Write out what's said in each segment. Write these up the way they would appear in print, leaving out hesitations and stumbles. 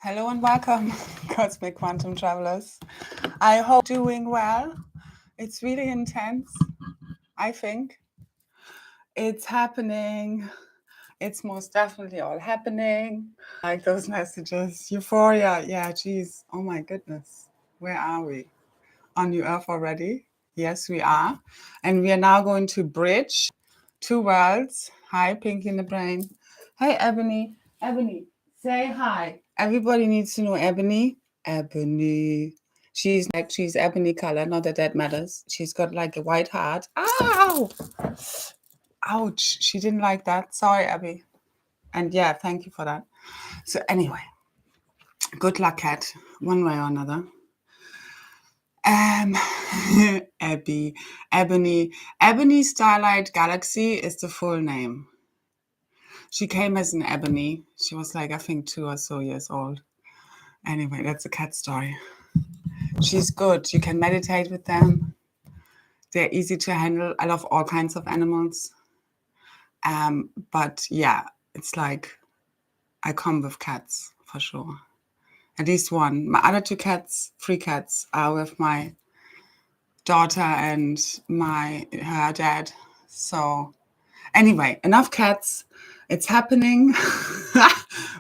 Hello and welcome, Cosmic Quantum Travelers. I hope you're doing well. It's really intense, I think. It's happening. It's most definitely all happening. Like those messages. Euphoria. Yeah, geez. Oh my goodness. Where are we? On New Earth already? Yes, we are. And we are now going to bridge two worlds. Hi, Pinky in the Brain. Hey, Ebony. Ebony, say hi. Everybody needs to know Ebony. Ebony. She's ebony color. Not that that matters. She's got like a white heart. Ow! Ouch. She didn't like that. Sorry, Abby. And yeah, thank you for that. So anyway, good luck, cat, one way or another. Ebony Starlight Galaxy is the full name. She came as an ebony. She was like, I think 2 or so years old. Anyway, that's a cat story. She's good. You can meditate with them. They're easy to handle. I love all kinds of animals. But yeah, it's like I come with cats for sure. At least one. My other 2 cats, 3 cats, are with my daughter and her dad. So anyway, enough cats. It's happening.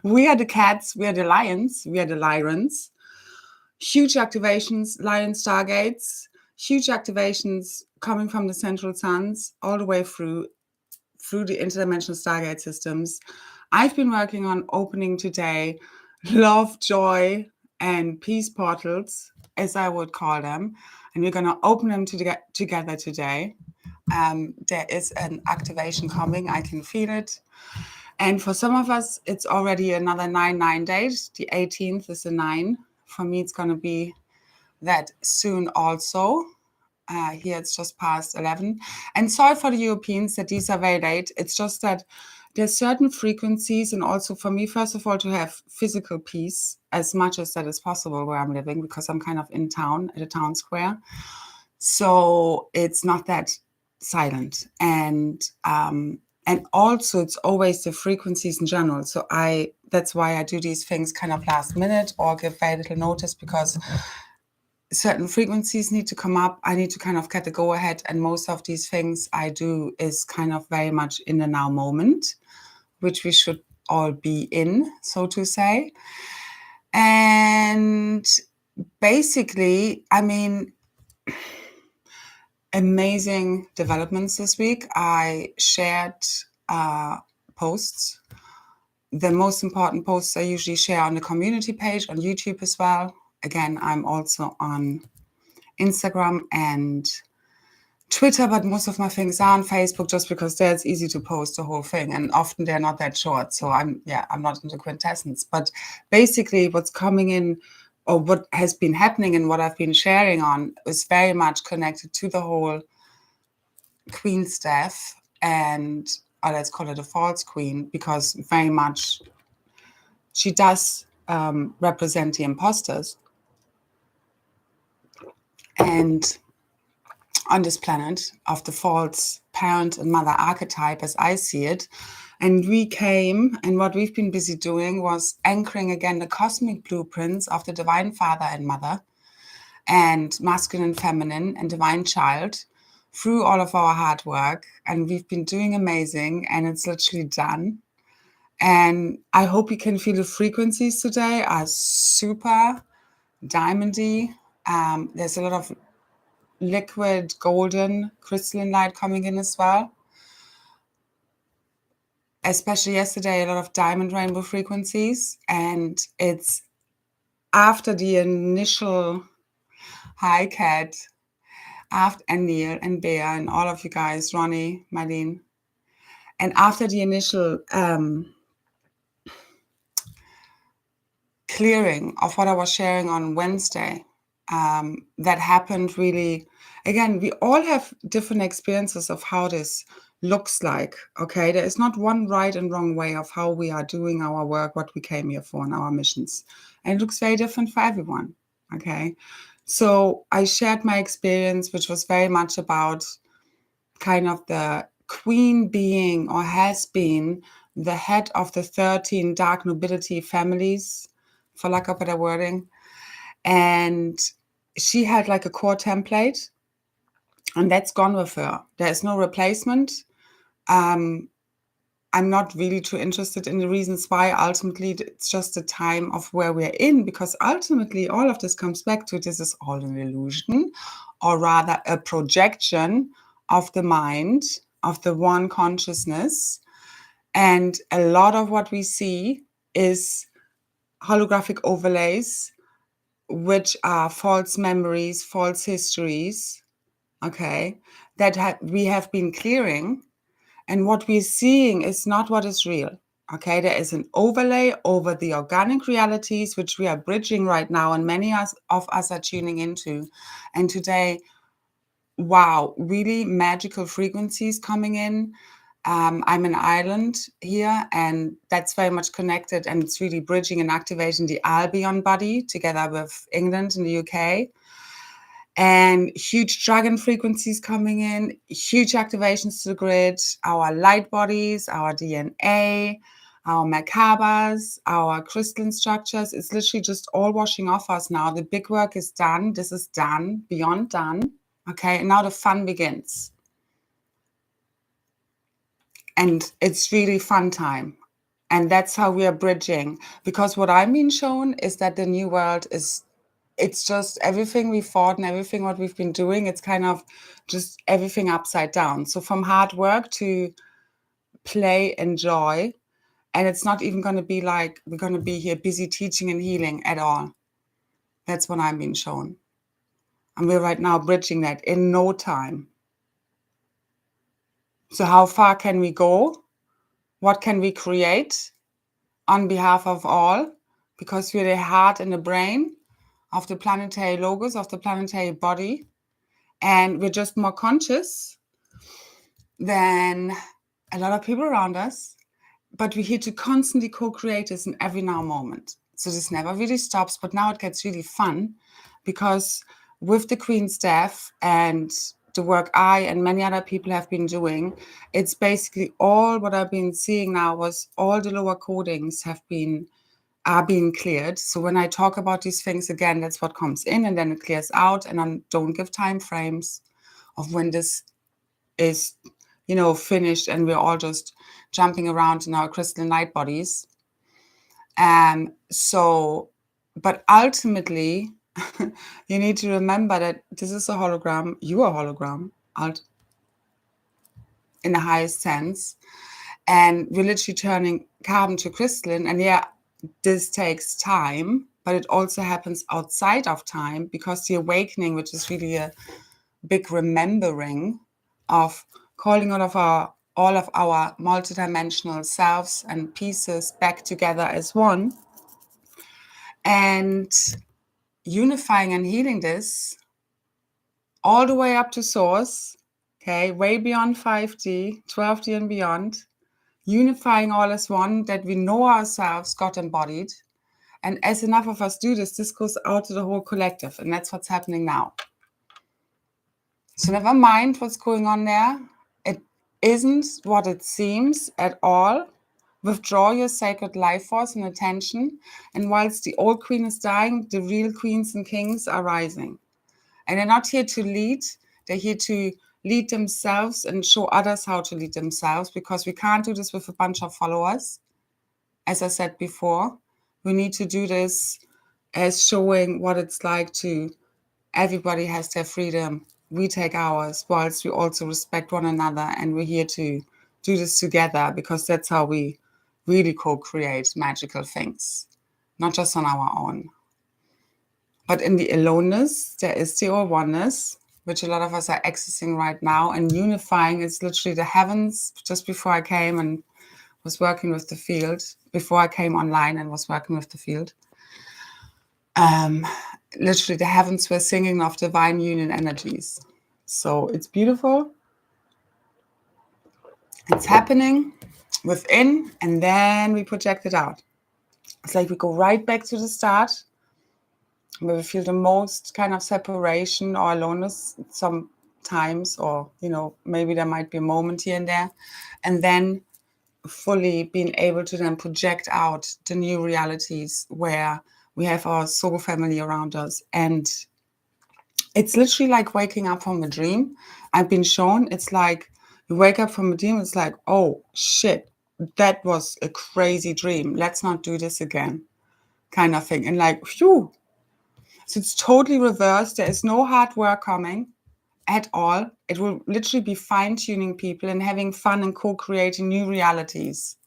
We are the cats. We are the lions. We are the Lyrans. Huge activations, lion stargates. Huge activations coming from the central suns all the way through the interdimensional stargate systems. I've been working on opening today love, joy, and peace portals, as I would call them. And we're going to open them together today. There is an activation coming. I can feel it. And for some of us, it's already another 9/9 date. The 18th is a 9. For me, it's going to be that soon also. Here it's just past 11. And sorry for the Europeans that these are very late. It's just that there's certain frequencies, and also for me, first of all, to have physical peace as much as that is possible where I'm living, because I'm kind of in town at a town square. So it's not that silent. And also it's always the frequencies in general. So that's why I do these things kind of last minute or give very little notice, because certain frequencies need to come up. I need to kind of get the go ahead. And most of these things I do is kind of very much in the now moment, which we should all be in, so to say. And basically, I mean, amazing developments this week. I shared posts. The most important posts I usually share on the community page on YouTube as well. Again, I'm also on Instagram and Twitter, but most of my things are on Facebook just because there it's easy to post the whole thing, and often they're not that short. So I'm not into quintessence. But basically what's coming in, or what has been happening and what I've been sharing on, is very much connected to the whole queen staff, and let's call it a false queen, because very much she does represent the imposters. And on this planet of the false parent and mother archetype, as I see it. And we came, and what we've been busy doing was anchoring again the cosmic blueprints of the divine father and mother, and masculine, feminine, and divine child through all of our hard work. And we've been doing amazing, and it's literally done. And I hope you can feel the frequencies today are super diamondy. There's a lot of liquid golden crystalline light coming in as well. Especially yesterday, a lot of diamond rainbow frequencies. And it's after the initial, hi Kat, and Neil and Bea and all of you guys, Ronnie, Marlene. And after the initial clearing of what I was sharing on Wednesday, that happened really, again, we all have different experiences of how this looks like, okay? There is not one right and wrong way of how we are doing our work, what we came here for, and our missions. And it looks very different for everyone, okay? So I shared my experience, which was very much about kind of the queen being, or has been, the head of the 13 dark nobility families for lack of better wording. And she had like a core template, and that's gone with her. There is no replacement. I'm not really too interested in the reasons why. Ultimately, it's just the time of where we're in, because ultimately all of this comes back to this is all an illusion, or rather a projection of the mind, of the one consciousness. And a lot of what we see is holographic overlays, which are false memories, false histories, okay, that we have been clearing. And what we're seeing is not what is real. Okay, there is an overlay over the organic realities, which we are bridging right now, and many of us are tuning into. And today, wow, really magical frequencies coming in. I'm in Ireland here, and that's very much connected, and it's really bridging and activating the Albion body together with England and the UK. And huge dragon frequencies coming in, huge activations to the grid, our light bodies, our DNA, our Merkabas, our crystalline structures. It's literally just all washing off us now. The big work is done. This is done, beyond done. Okay, and now the fun begins. And it's really fun time. And that's how we are bridging. Because what I'm being shown is that the new world is, it's just everything we fought and everything what we've been doing, it's kind of just everything upside down. So from hard work to play and joy. And it's not even going to be like we're going to be here busy teaching and healing at all. That's what I'm being shown. And we're right now bridging that in no time. So how far can we go? What can we create on behalf of all? Because we're the heart and the brain of the planetary logos, of the planetary body. And we're just more conscious than a lot of people around us. But we're here to constantly co-create this in every now moment. So this never really stops, but now it gets really fun, because with the Queen staff and the work I and many other people have been doing, it's basically all what I've been seeing now was all the lower codings are being cleared. So when I talk about these things again, that's what comes in, and then it clears out, and I don't give time frames of when this is, finished, and we're all just jumping around in our crystalline light bodies. But ultimately, you need to remember that this is a hologram. You are a hologram, in the highest sense. And we're literally turning carbon to crystalline. And yeah, this takes time, but it also happens outside of time, because the awakening, which is really a big remembering of calling all of our multidimensional selves and pieces back together as one, and unifying and healing this all the way up to source, okay, way beyond 5D, 12D and beyond, unifying all as one, that we know ourselves got embodied. And as enough of us do this goes out to the whole collective, and that's what's happening now. So never mind what's going on there. It isn't what it seems at all. Withdraw your sacred life force and attention. And whilst the old queen is dying, the real queens and kings are rising. And they're not here to lead. They're here to lead themselves and show others how to lead themselves, because we can't do this with a bunch of followers. As I said before, we need to do this as showing what it's like to, everybody has their freedom. We take ours, whilst we also respect one another, and we're here to do this together, because that's how we really co-create magical things, not just on our own. But in the aloneness, there is the all oneness, which a lot of us are accessing right now, and unifying is literally the heavens. Just before I came and was working with the field, before I came online and was working with the field, literally the heavens were singing of divine union energies. So it's beautiful. It's happening within, and then we project it out. It's like we go right back to the start, where we feel the most kind of separation or aloneness sometimes, or, maybe there might be a moment here and there. And then fully being able to then project out the new realities where We have our soul family around us. And it's literally like waking up from a dream. I've been shown it's like you wake up from a dream, it's like, oh shit, that was a crazy dream. Let's not do this again, kind of thing. And like, phew. So it's totally reversed. There is no hard work coming at all. It will literally be fine-tuning people and having fun and co-creating new realities.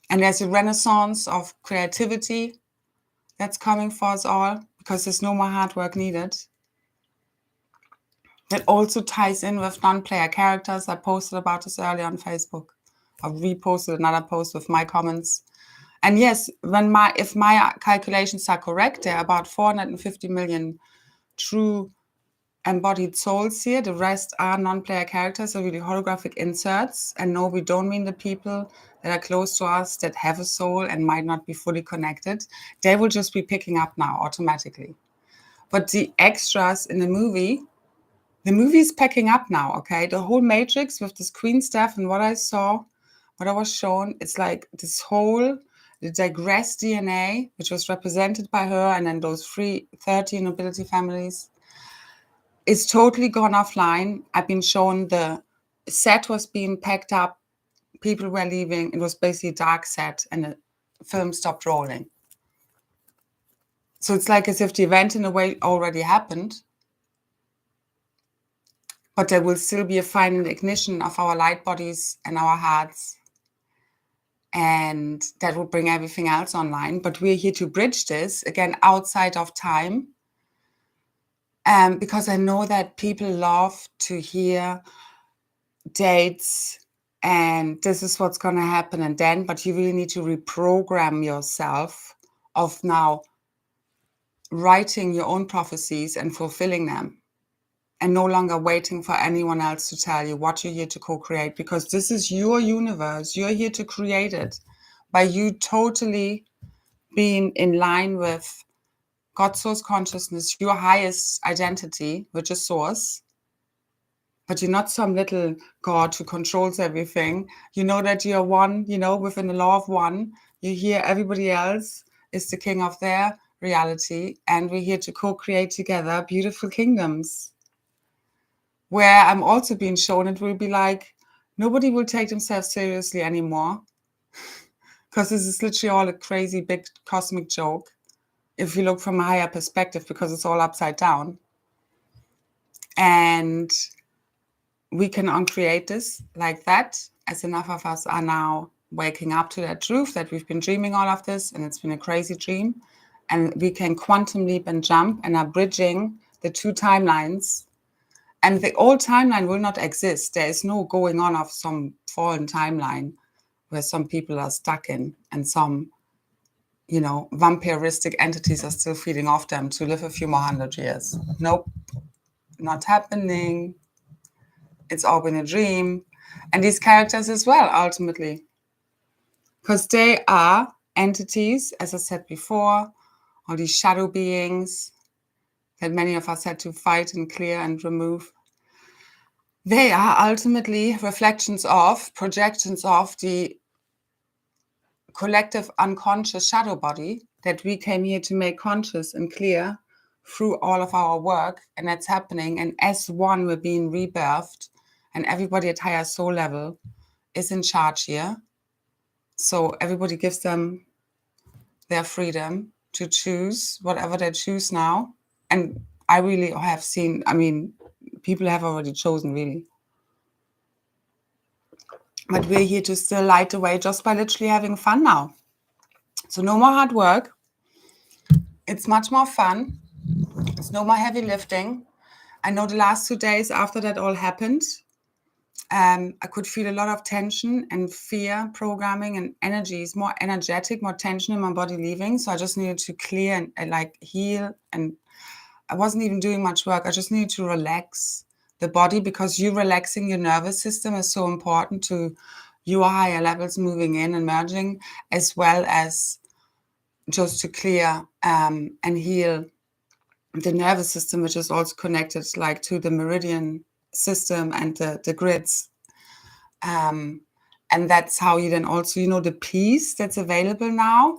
And there's a renaissance of creativity that's coming for us all because there's no more hard work needed. That also ties in with non-player characters. I posted about this earlier on Facebook. I reposted another post with my comments. And yes, if my calculations are correct, there are about 450 million true embodied souls here. The rest are non-player characters, so really holographic inserts. And no, we don't mean the people that are close to us that have a soul and might not be fully connected. They will just be picking up now automatically. But the extras in the movie is packing up now, okay? The whole matrix with this queen stuff and what I saw, what I was shown, it's like this whole, the digressed DNA, which was represented by her, and then those 30 nobility families, is totally gone offline. I've been shown the set was being packed up, people were leaving. It was basically a dark set, and the film stopped rolling. So it's like as if the event in a way already happened, but there will still be a final ignition of our light bodies and our hearts. And that will bring everything else online. But we're here to bridge this, again, outside of time. Because I know that people love to hear dates and this is what's going to happen and then, but you really need to reprogram yourself of now writing your own prophecies and fulfilling them. And no longer waiting for anyone else to tell you what you're here to co-create, because this is your universe. You're here to create it by you totally being in line with God's source consciousness, your highest identity, which is source. But you're not some little God who controls everything. You know that you're one, within the law of one. You hear everybody else is the king of their reality. And we're here to co-create together beautiful kingdoms. Where I'm also being shown, it will be like, nobody will take themselves seriously anymore. Because this is literally all a crazy big cosmic joke. If you look from a higher perspective, because it's all upside down. And we can uncreate this like that, as enough of us are now waking up to that truth that we've been dreaming all of this, and it's been a crazy dream. And we can quantum leap and jump and are bridging the two timelines. And the old timeline will not exist. There is no going on of some fallen timeline where some people are stuck in and some, vampiristic entities are still feeding off them to live a few more 100 years. Nope, not happening. It's all been a dream. And these characters as well, ultimately. Because they are entities, as I said before, all these shadow beings that many of us had to fight and clear and remove. They are ultimately reflections of, projections of the collective unconscious shadow body that we came here to make conscious and clear through all of our work. And that's happening. And as one, we're being rebirthed, and everybody at higher soul level is in charge here. So everybody gives them their freedom to choose whatever they choose now. And I really have seen, people have already chosen, really. But we're here to still light the way just by literally having fun now. So no more hard work. It's much more fun. It's no more heavy lifting. I know the last 2 days after that all happened, I could feel a lot of tension and fear programming and energy is more energetic, more tension in my body leaving. So I just needed to clear and heal. And I wasn't even doing much work. I just needed to relax the body, because you relaxing your nervous system is so important to your higher levels moving in and merging, as well as just to clear and heal the nervous system, which is also connected to the meridian system and the grids. And that's how you then also, the peace that's available now,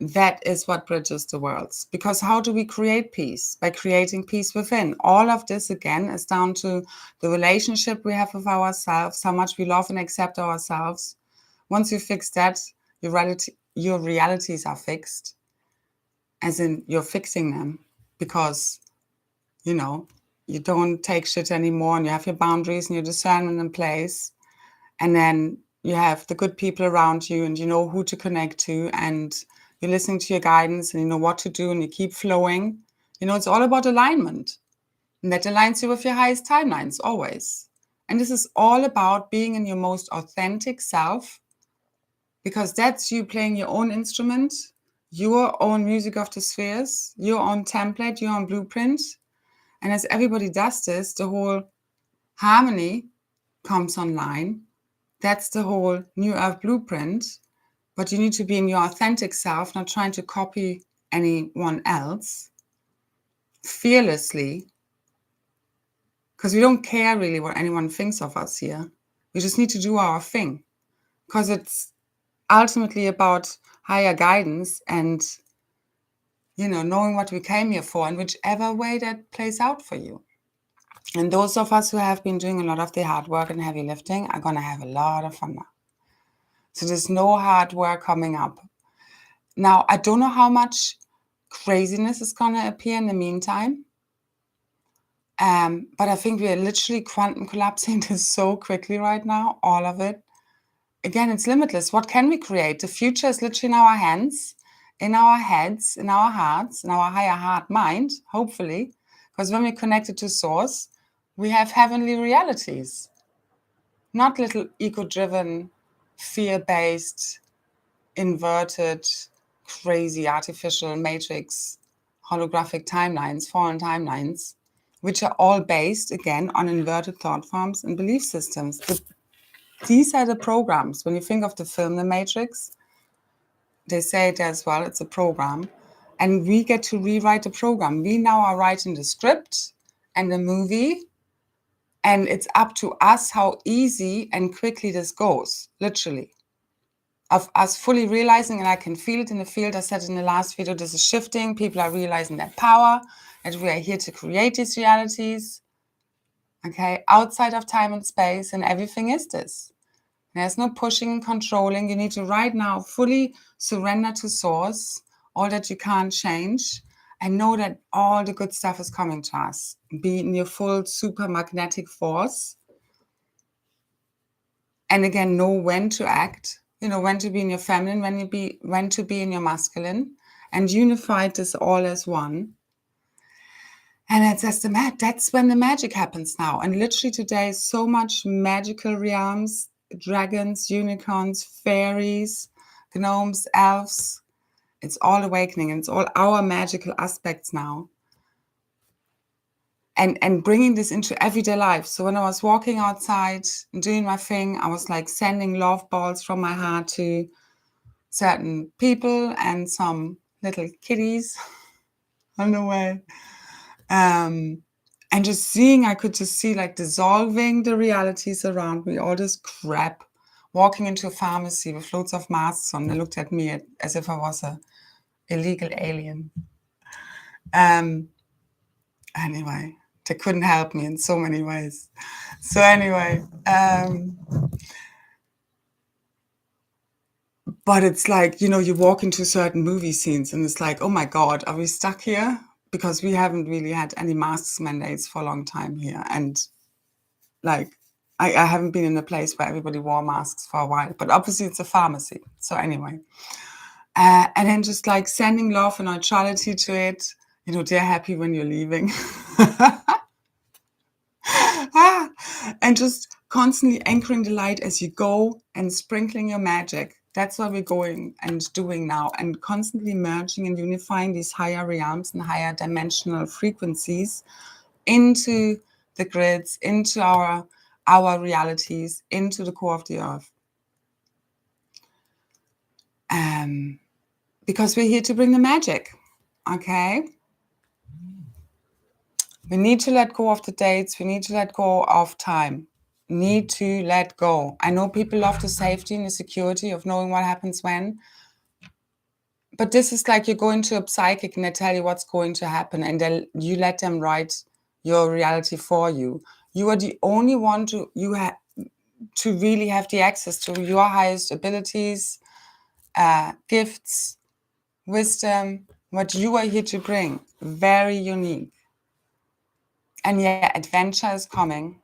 that is what bridges the worlds. Because how do we create peace? By creating peace within. All of this, again, is down to the relationship we have with ourselves, how much we love and accept ourselves. Once you fix that, your realities are fixed, as in you're fixing them, because, you know, you don't take shit anymore, and you have your boundaries and your discernment in place. And then you have the good people around you, and you know who to connect to, and you're listening to your guidance, and you know what to do, and you keep flowing. You know, it's all about alignment. And that aligns you with your highest timelines, always. And this is all about being in your most authentic self, because that's you playing your own instrument, your own music of the spheres, your own template, your own blueprint. And as everybody does this, the whole harmony comes online. That's the whole New Earth blueprint. But you need to be in your authentic self, not trying to copy anyone else, fearlessly, because we don't care really what anyone thinks of us here. We just need to do our thing, because it's ultimately about higher guidance and, you know, knowing what we came here for, in whichever way that plays out for you. And those of us who have been doing a lot of the hard work and heavy lifting are going to have a lot of fun now. So there's no hard work coming up. Now, I don't know how much craziness is going to appear in the meantime. But I think we are literally quantum collapsing this so quickly right now, all of it. Again, it's limitless. What can we create? The future is literally in our hands, in our heads, in our hearts, in our higher heart mind, hopefully. Because when we're connected to Source, we have heavenly realities. Not little ego-driven, fear-based, inverted, crazy, artificial matrix, holographic timelines, foreign timelines, which are all based, again, on inverted thought forms and belief systems. These are the programs. When you think of the film The Matrix, they say it as well, it's a program. And we get to rewrite the program. We now are writing the script and the movie, and it's up to us how easy and quickly this goes, literally. Of us fully realizing, and I can feel it in the field, I said in the last video, this is shifting. People are realizing their power, and we are here to create these realities, okay, outside of time and space, and everything is this. There's no pushing and controlling. You need to right now fully surrender to Source, all that you can't change, and know that all the good stuff is coming to us. Be in your full super magnetic force. And again, know when to act, you know, when to be in your feminine, when to be in your masculine, and unify this all as one. And that's when the magic happens now. And literally today, so much magical realms, dragons, unicorns, fairies, gnomes, elves. It's all awakening, and it's all our magical aspects now. And bringing this into everyday life. So when I was walking outside and doing my thing, I was like sending love balls from my heart to certain people and some little kitties on the way. And just seeing, I could just see like dissolving the realities around me, all this crap. Walking into a pharmacy with loads of masks on, they looked at me as if I was a illegal alien. Anyway, they couldn't help me in so many ways. So anyway, but it's like, you know, you walk into certain movie scenes and it's like, oh my God, are we stuck here? Because we haven't really had any masks mandates for a long time here. And like, I haven't been in a place where everybody wore masks for a while, but obviously it's a pharmacy. So anyway, and then just like sending love and neutrality to it, you know, they're happy when you're leaving. And just constantly anchoring the light as you go and sprinkling your magic. That's what we're going and doing now, and constantly merging and unifying these higher realms and higher dimensional frequencies into the grids, into our realities, into the core of the earth. Because we're here to bring the magic, okay? We need to let go of the dates. We need to let go of time. Need to let go. I know people love the safety and the security of knowing what happens when. But this is like you're going to a psychic and they tell you what's going to happen, and then you let them write your reality for you. You are the only one to really have the access to your highest abilities, gifts, wisdom, what you are here to bring. Very unique. And yeah, adventure is coming.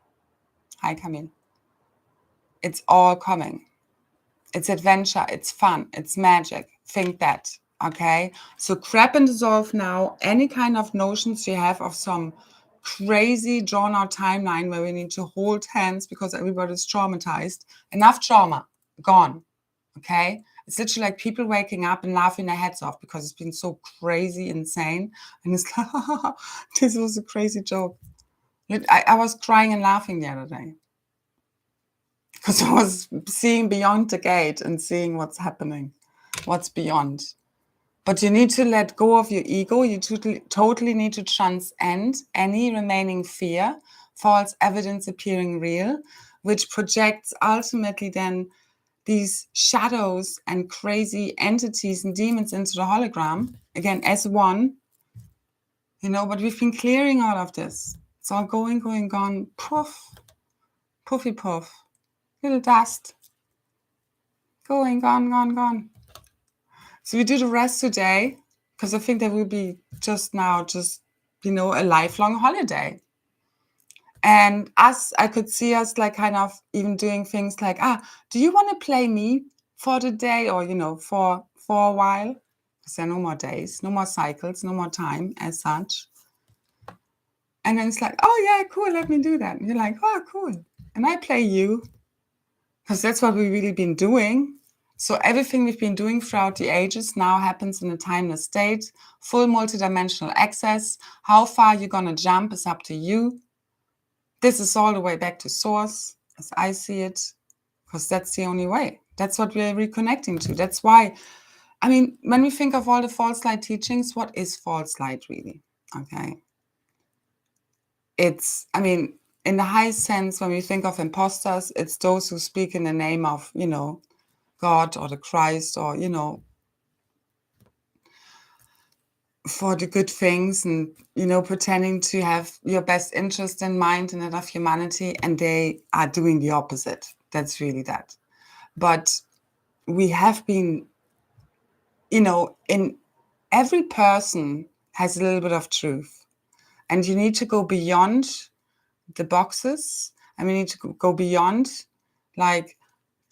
Hi, Camille. It's all coming. It's adventure, it's fun, it's magic. Think that, okay? So grab and dissolve now any kind of notions you have of some crazy drawn out timeline where we need to hold hands because everybody's traumatized. Enough trauma, gone, okay? It's literally like people waking up and laughing their heads off because it's been so crazy, insane. And it's like, this was a crazy joke. I was crying and laughing the other day because I was seeing beyond the gate and seeing what's happening, what's beyond. But you need to let go of your ego. You totally need to transcend any remaining fear, false evidence appearing real, which projects ultimately then these shadows and crazy entities and demons into the hologram, again, as one, but we've been clearing all of this. It's all going, gone, poof, poofy poof, little dust, going, gone. So we do the rest today, because I think there will be just a lifelong holiday. And I could see us like kind of even doing things like, do you want to play me for the day or, for a while? Because there are no more days, no more cycles, no more time as such. And then it's like, oh yeah, cool, let me do that. And you're like, oh, cool. And I play you. Because that's what we've really been doing. So everything we've been doing throughout the ages now happens in a timeless state, full multidimensional access. How far you're going to jump is up to you. This is all the way back to source, as I see it, because that's the only way. That's what we're reconnecting to. That's why, when we think of all the false light teachings, what is false light really? Okay. It's, in the highest sense, when we think of imposters, it's those who speak in the name of, God or the Christ or, for the good things and, pretending to have your best interest in mind and that of humanity, and they are doing the opposite. That's really that. But we have been, in every person has a little bit of truth, and you need to go beyond the boxes, and we need to go beyond like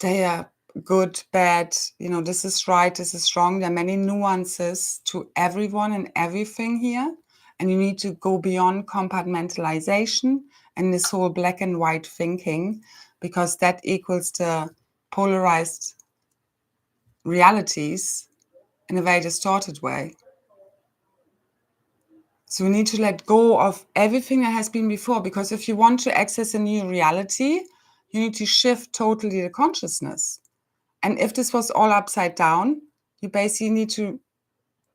they are good, bad, this is right, this is wrong. There are many nuances to everyone and everything here. And you need to go beyond compartmentalization and this whole black and white thinking, because that equals the polarized realities in a very distorted way. So we need to let go of everything that has been before, because if you want to access a new reality, you need to shift totally the consciousness. And if this was all upside down, you basically need to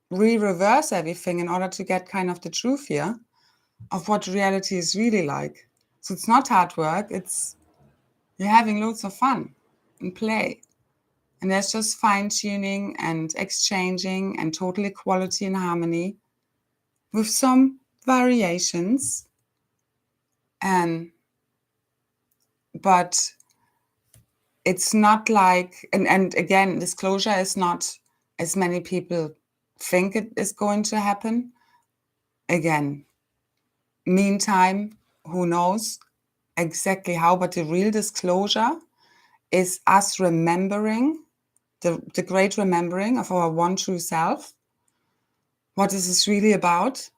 reverse everything in order to get kind of the truth here of what reality is really like. So it's not hard work. It's you're having loads of fun and play. And there's just fine-tuning and exchanging and total equality and harmony with some variations. But it's not like, and again, disclosure is not as many people think it is going to happen. Again, meantime, who knows exactly how, but the real disclosure is us remembering, the great remembering of our one true self. What is this really about?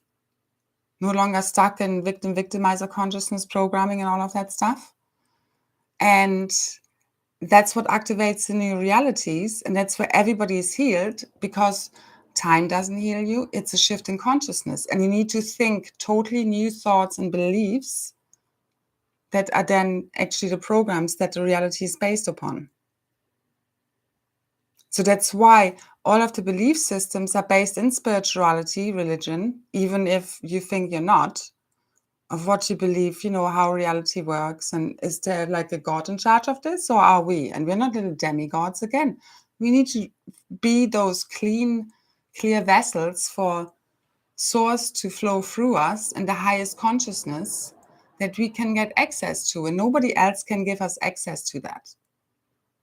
No longer stuck in victimizer consciousness programming and all of that stuff. And that's what activates the new realities, and that's where everybody is healed, because time doesn't heal you. It's a shift in consciousness, and you need to think totally new thoughts and beliefs that are then actually the programs that the reality is based upon. So that's why all of the belief systems are based in spirituality, religion, even if you think you're not, of what you believe, how reality works. And is there like a God in charge of this, or are we? And we're not little demigods again. We need to be those clean clear vessels for source to flow through us in the highest consciousness that we can get access to, and nobody else can give us access to that.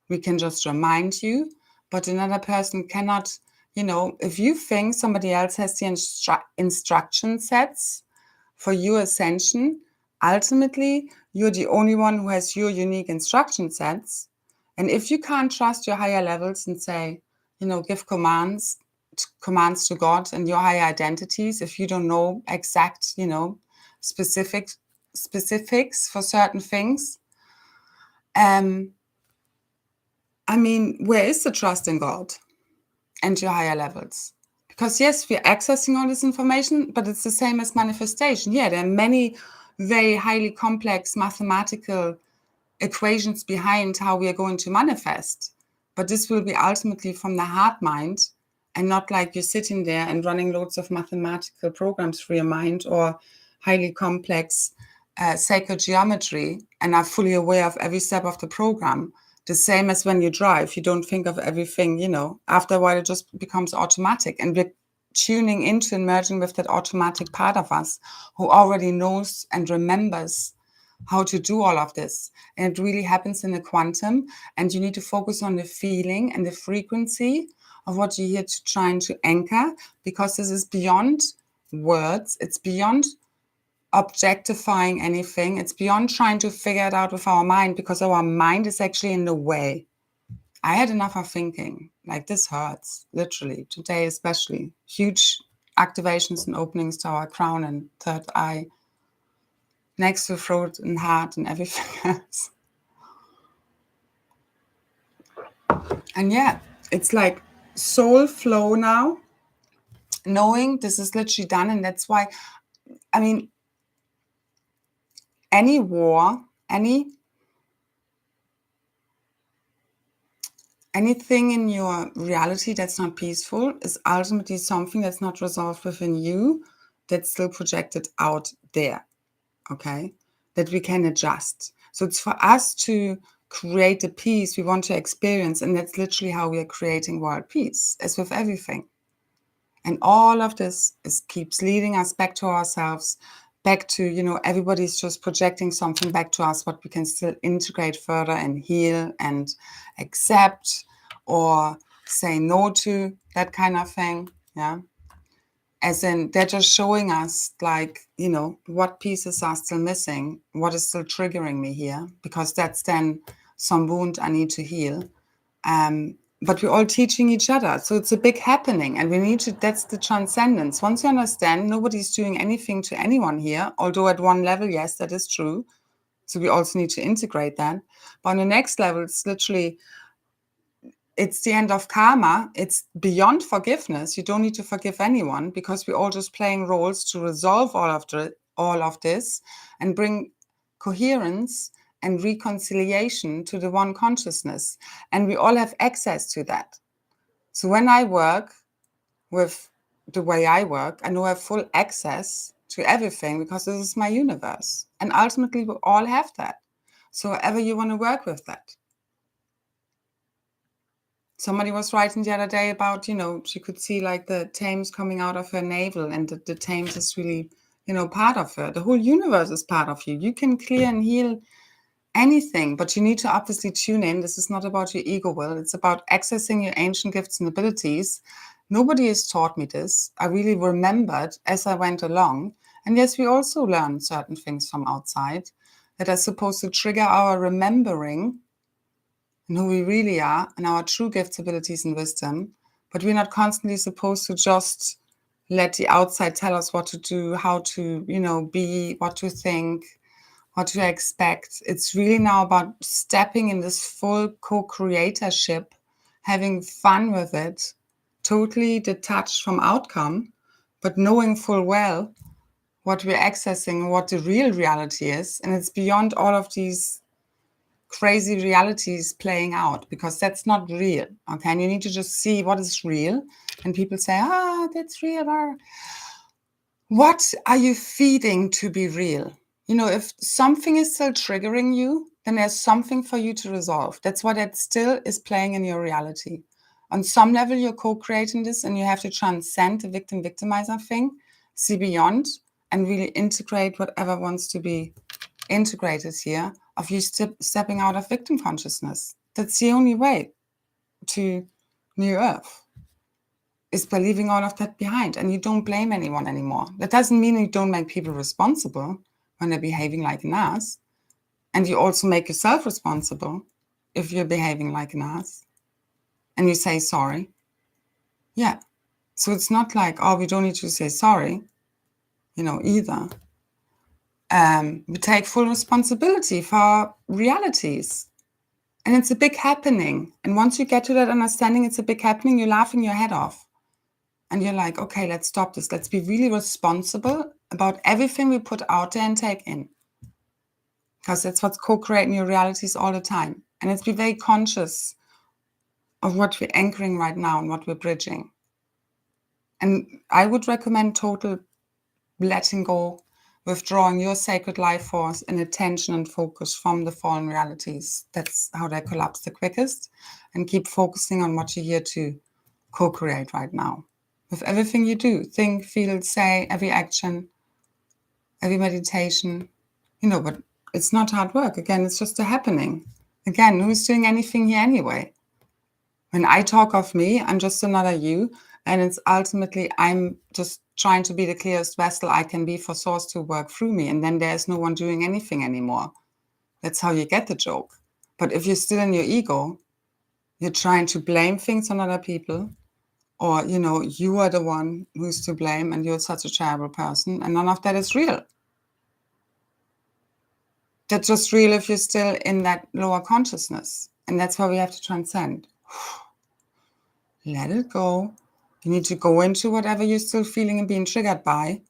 We can just remind you, but another person cannot, if you think somebody else has the instruction sets for your ascension, ultimately, you're the only one who has your unique instruction sets. And if you can't trust your higher levels and say, give commands to God and your higher identities, if you don't know exact, specifics for certain things, where is the trust in God and your higher levels? Because yes, we're accessing all this information, but it's the same as manifestation. Yeah, there are many very highly complex mathematical equations behind how we are going to manifest. But this will be ultimately from the heart mind, and not like you're sitting there and running loads of mathematical programs for your mind or highly complex sacred geometry and are fully aware of every step of the program. The same as when you drive, you don't think of everything, after a while it just becomes automatic, and we're tuning into and merging with that automatic part of us who already knows and remembers how to do all of this. And it really happens in the quantum, and you need to focus on the feeling and the frequency of what you're here to trying to anchor, because this is beyond words. It's beyond objectifying anything. It's beyond trying to figure it out with our mind, because our mind is actually in the way. I had enough of thinking. Like, this hurts, literally. Today especially. Huge activations and openings to our crown and third eye, next to throat and heart and everything else. And yeah, it's like soul flow now, knowing this is literally done. And that's why, any war, anything in your reality that's not peaceful is ultimately something that's not resolved within you, that's still projected out there, okay? That we can adjust. So it's for us to create the peace we want to experience, and that's literally how we are creating world peace, as with everything. And all of this keeps leading us back to ourselves, back to, everybody's just projecting something back to us, what we can still integrate further and heal and accept or say no to, that kind of thing. Yeah. As in, they're just showing us, like, what pieces are still missing, what is still triggering me here, because that's then some wound I need to heal. But we're all teaching each other. So it's a big happening, and we need to, that's the transcendence. Once you understand, nobody's doing anything to anyone here, although at one level, yes, that is true. So we also need to integrate that. But on the next level, it's literally, it's the end of karma. It's beyond forgiveness. You don't need to forgive anyone, because we're all just playing roles to resolve all of this and bring coherence and reconciliation to the one consciousness. And we all have access to that. So when I work with the way I work, I know I have full access to everything, because this is my universe. And ultimately, we all have that. So however you want to work with that. Somebody was writing the other day about, she could see like the Thames coming out of her navel, and the Thames is really, part of her. The whole universe is part of you. You can clear and heal anything, but you need to obviously tune in. This is not about your ego will. It's about accessing your ancient gifts and abilities. Nobody has taught me this. I really remembered as I went along. And yes, we also learn certain things from outside that are supposed to trigger our remembering and who we really are and our true gifts, abilities, and wisdom. But we're not constantly supposed to just let the outside tell us what to do, how to, be, what to think, what to expect. It's really now about stepping in this full co-creatorship, having fun with it, totally detached from outcome, but knowing full well what we're accessing, what the real reality is. And it's beyond all of these crazy realities playing out, because that's not real. Okay. And you need to just see what is real. And people say, that's real. What are you feeding to be real? If something is still triggering you, then there's something for you to resolve. That's why that still is playing in your reality. on some level, you're co-creating this, and you have to transcend the victim-victimizer thing, see beyond, and really integrate whatever wants to be integrated here, of you stepping out of victim consciousness. That's the only way to New Earth, is by leaving all of that behind, and you don't blame anyone anymore. That doesn't mean you don't make people responsible when they're behaving like an ass, and you also make yourself responsible if you're behaving like an ass, and you say sorry. Yeah. So it's not like, oh, we don't need to say sorry, either. We take full responsibility for our realities. And it's a big happening. And once you get to that understanding, it's a big happening, you're laughing your head off. And you're like, okay, let's stop this. Let's be really responsible about everything we put out there and take in. Because that's what's co-creating your realities all the time. And let's be very conscious of what we're anchoring right now and what we're bridging. And I would recommend total letting go, withdrawing your sacred life force and attention and focus from the fallen realities. That's how they collapse the quickest. And keep focusing on what you're here to co-create right now. With everything you do, think, feel, say, every action, every meditation, but it's not hard work. Again, it's just a happening. Again, who's doing anything here anyway? When I talk of me, I'm just another you. And it's ultimately, I'm just trying to be the clearest vessel I can be for Source to work through me. And then there's no one doing anything anymore. That's how you get the joke. But if you're still in your ego, you're trying to blame things on other people, or, you are the one who's to blame and you're such a terrible person. And none of that is real. That's just real if you're still in that lower consciousness. And that's why we have to transcend. Let it go. You need to go into whatever you're still feeling and being triggered by.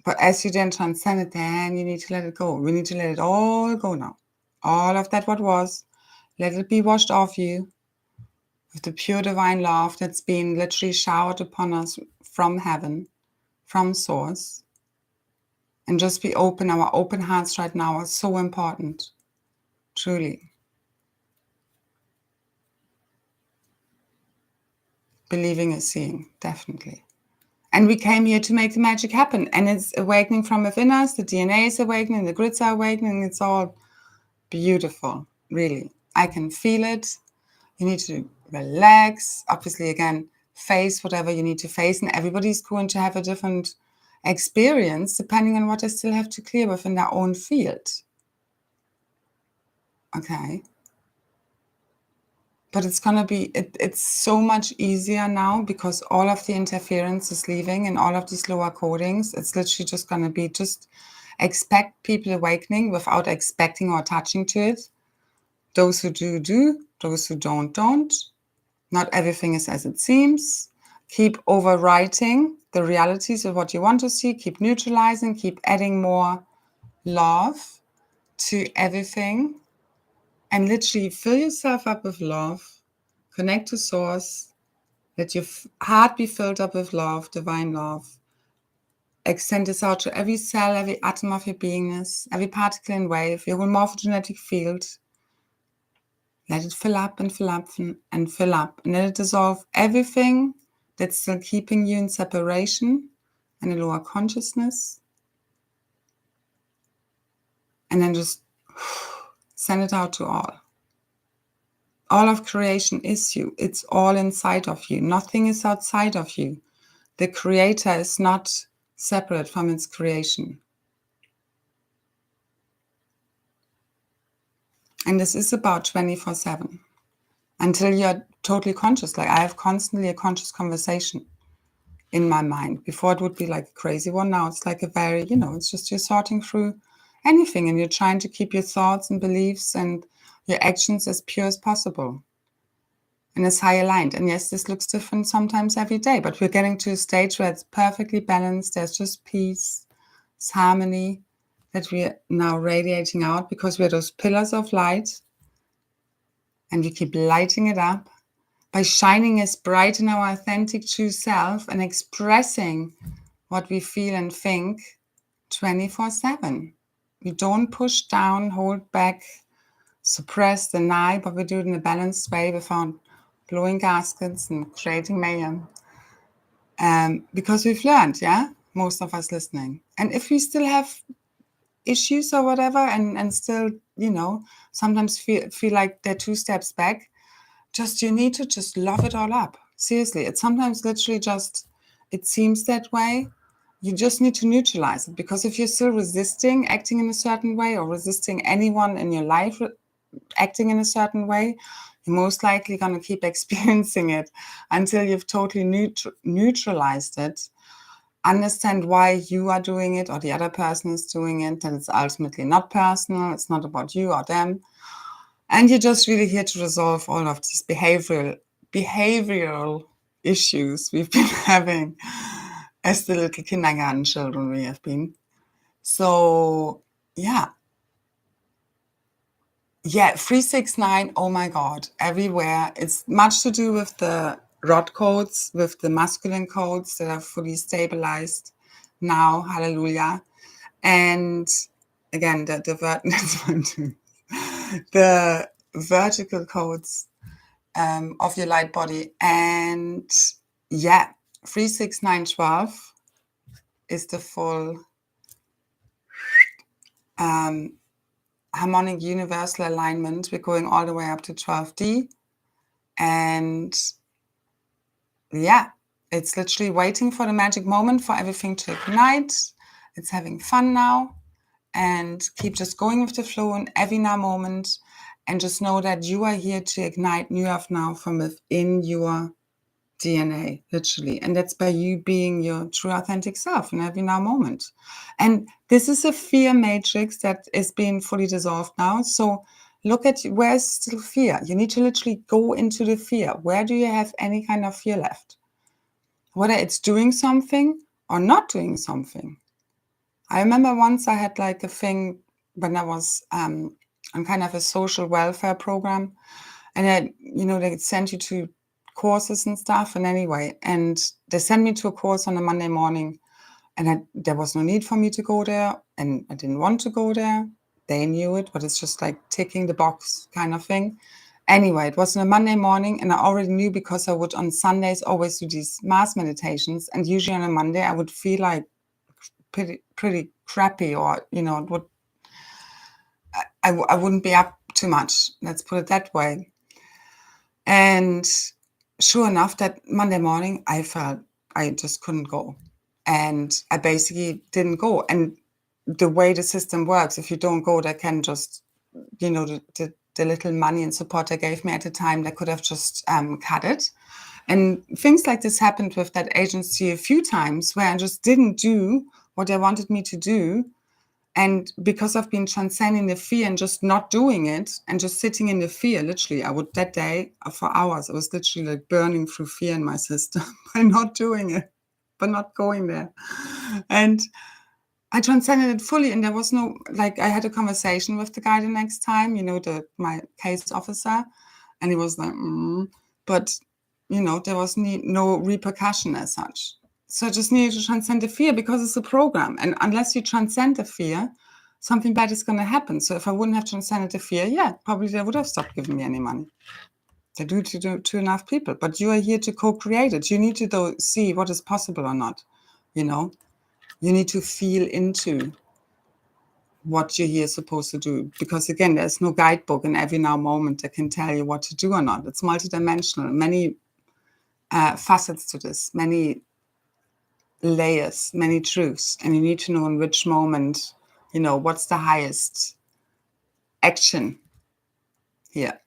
But as you then transcend it, then you need to let it go. We need to let it all go now. All of that what was, let it be washed off you with the pure divine love that's been literally showered upon us from heaven, from Source. And just be open. Our open hearts right now are so important. Truly. Believing is seeing, definitely. And we came here to make the magic happen. And it's awakening from within us. The DNA is awakening. The grids are awakening. It's all beautiful, really. I can feel it. You need to relax. Obviously, again, face whatever you need to face. And everybody's going to have a different experience depending on what they still have to clear within their own field. Okay. But it's going to be, it's so much easier now because all of the interference is leaving and all of these lower codings. It's literally just going to be just expect people awakening without expecting or touching to it. Those who do, do. Those who don't, don't. Not everything is as it seems. Keep overwriting the realities of what you want to see. Keep neutralizing. Keep adding more love to everything. And literally fill yourself up with love, connect to Source, let your heart be filled up with love, divine love. Extend this out to every cell, every atom of your beingness, every particle and wave, your whole morphogenetic field. Let it fill up and fill up and fill up. And let it dissolve everything that's still keeping you in separation and a lower consciousness. And then just send it out to all. All of creation is you. It's all inside of you. Nothing is outside of you. The creator is not separate from its creation. And this is about 24/7 until you're totally conscious. Like I have constantly a conscious conversation in my mind. Before it would be like a crazy one. Now it's like a very, it's just you're sorting through anything and you're trying to keep your thoughts and beliefs and your actions as pure as possible. And it's high aligned. And yes, this looks different sometimes every day, but we're getting to a stage where it's perfectly balanced. There's just peace, it's harmony that we're now radiating out because we're those pillars of light. And we keep lighting it up by shining as bright in our authentic true self and expressing what we feel and think 24/7. We don't push down, hold back, suppress, deny, but we do it in a balanced way without blowing gaskets and creating mayhem. Because we've learned, most of us listening. And if we still have issues or whatever, and still, sometimes feel like they're 2 steps back, you need to just love it all up. Seriously, it's sometimes literally just, it seems that way. You just need to neutralize it, because if you're still resisting acting in a certain way, or resisting anyone in your life acting in a certain way, you're most likely going to keep experiencing it until you've totally neutralized it. Understand why you are doing it or the other person is doing it, and it's ultimately not personal. It's not about you or them. And you're just really here to resolve all of these behavioral issues we've been having as the little kindergarten children we have been. So, yeah, 369, oh my God, everywhere. It's much to do with the rod codes, with the masculine codes that are fully stabilized now, hallelujah. And again, the vertical codes of your light body. And 36912 is the full harmonic universal alignment. We're going all the way up to 12D. And it's literally waiting for the magic moment for everything to ignite. It's having fun now. And keep just going with the flow in every now moment. And just know that you are here to ignite new life now from within your DNA, literally. And that's by you being your true authentic self in every now moment. And this is a fear matrix that is being fully dissolved now. So look at where's still fear. You need to literally go into the fear. Where do you have any kind of fear left? Whether it's doing something or not doing something. I remember once I had like a thing when I was on kind of a social welfare program, and they sent you to courses and stuff. And anyway, and they sent me to a course on a Monday morning, and there was no need for me to go there, and I didn't want to go there. They knew it, but it's just like ticking the box kind of thing. Anyway, it was on a Monday morning, and I already knew, because I would on Sundays always do these mass meditations, and usually on a Monday I would feel like pretty crappy, or I wouldn't be up too much, let's put it that way. And sure enough, that Monday morning I felt I just couldn't go, and I basically didn't go. And the way the system works, if you don't go, they can just the little money and support they gave me at the time, they could have just cut it. And things like this happened with that agency a few times, where I just didn't do what they wanted me to do. And because I've been transcending the fear and just not doing it and just sitting in the fear, literally, I would that day for hours, I was literally like burning through fear in my system by not doing it, but not going there. And I transcended it fully. And there was no, like, I had a conversation with the guy the next time, my case officer, and he was like, but, there was no repercussion as such. So I just needed to transcend the fear, because it's a program. And unless you transcend the fear, something bad is going to happen. So if I wouldn't have transcended the fear, probably they would have stopped giving me any money. They do to enough people. But you are here to co-create it. You need to see what is possible or not. You need to feel into what you're here supposed to do. Because again, there's no guidebook in every now moment that can tell you what to do or not. It's multidimensional. Many facets to this. Many layers, many truths, and you need to know in which moment, what's the highest action here.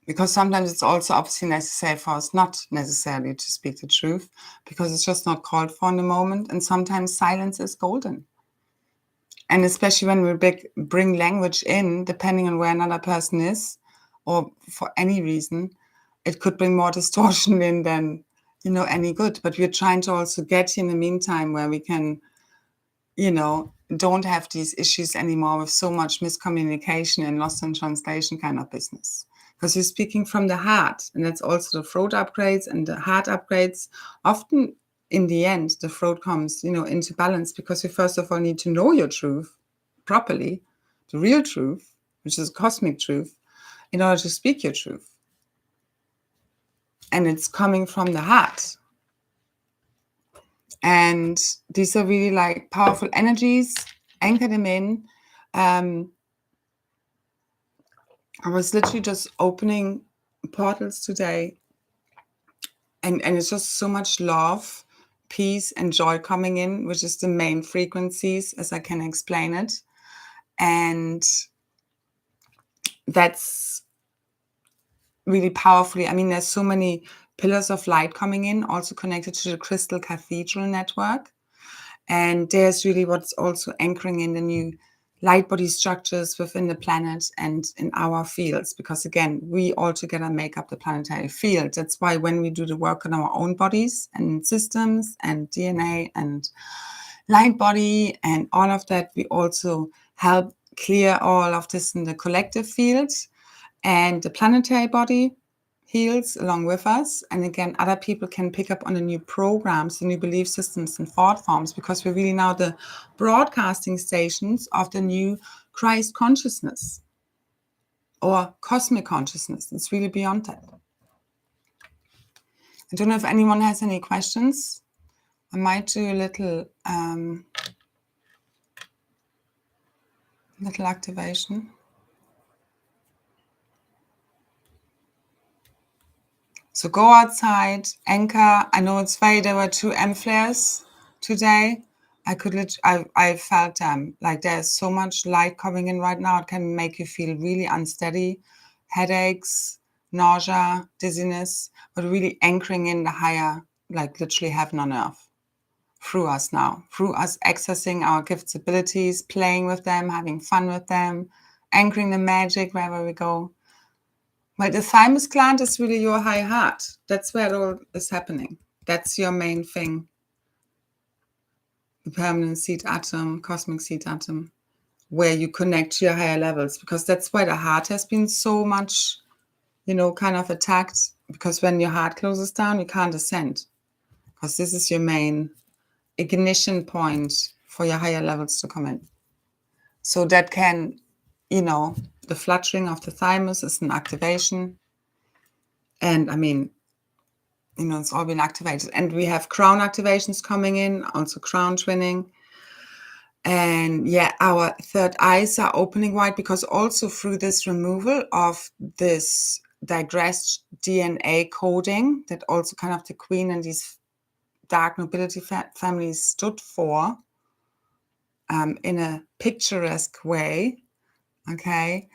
Because sometimes it's also obviously necessary for us not necessarily to speak the truth, because it's just not called for in the moment. And sometimes silence is golden. And especially when we bring language in, depending on where another person is, or for any reason, it could bring more distortion in than any good. But we're trying to also get in the meantime where we can, don't have these issues anymore with so much miscommunication and lost in translation kind of business. Because you're speaking from the heart, and that's also the throat upgrades and the heart upgrades. Often in the end, the throat comes, into balance, because you first of all need to know your truth properly, the real truth, which is cosmic truth, in order to speak your truth. and it's coming from the heart. And these are really like powerful energies. Anchor them in. I was literally just opening portals today, and it's just so much love, peace, and joy coming in, which is the main frequencies, as I can explain it. And that's really powerfully, I mean, there's so many pillars of light coming in, also connected to the Crystal Cathedral network. And there's really what's also anchoring in the new light body structures within the planet and in our fields, because again, we all together make up the planetary field. That's why when we do the work on our own bodies and systems and DNA and light body and all of that, we also help clear all of this in the collective field, and the planetary body heals along with us. And again, other people can pick up on the new programs, the new belief systems and thought forms, because we're really now the broadcasting stations of the new Christ consciousness or cosmic consciousness. It's really beyond that. I don't know if anyone has any questions. I might do a little activation. So go outside, anchor. I know it's there were 2 M flares today. I felt them. Like there's so much light coming in right now. It can make you feel really unsteady, headaches, nausea, dizziness, but really anchoring in the higher, like literally heaven on earth through us now, through us accessing our gifts, abilities, playing with them, having fun with them, anchoring the magic wherever we go. Well, the thymus gland is really your high heart. That's where it all is happening. That's your main thing. The permanent seed atom, cosmic seed atom, where you connect to your higher levels, because that's why the heart has been so much, kind of attacked, because when your heart closes down, you can't ascend, because this is your main ignition point for your higher levels to come in. So that can, the fluttering of the thymus is an activation. And I mean, it's all been activated. And we have crown activations coming in, also crown twinning. And yeah, our third eyes are opening wide, because also through this removal of this digressed DNA coding that also kind of the queen and these dark nobility families stood for, in a picturesque way. Okay.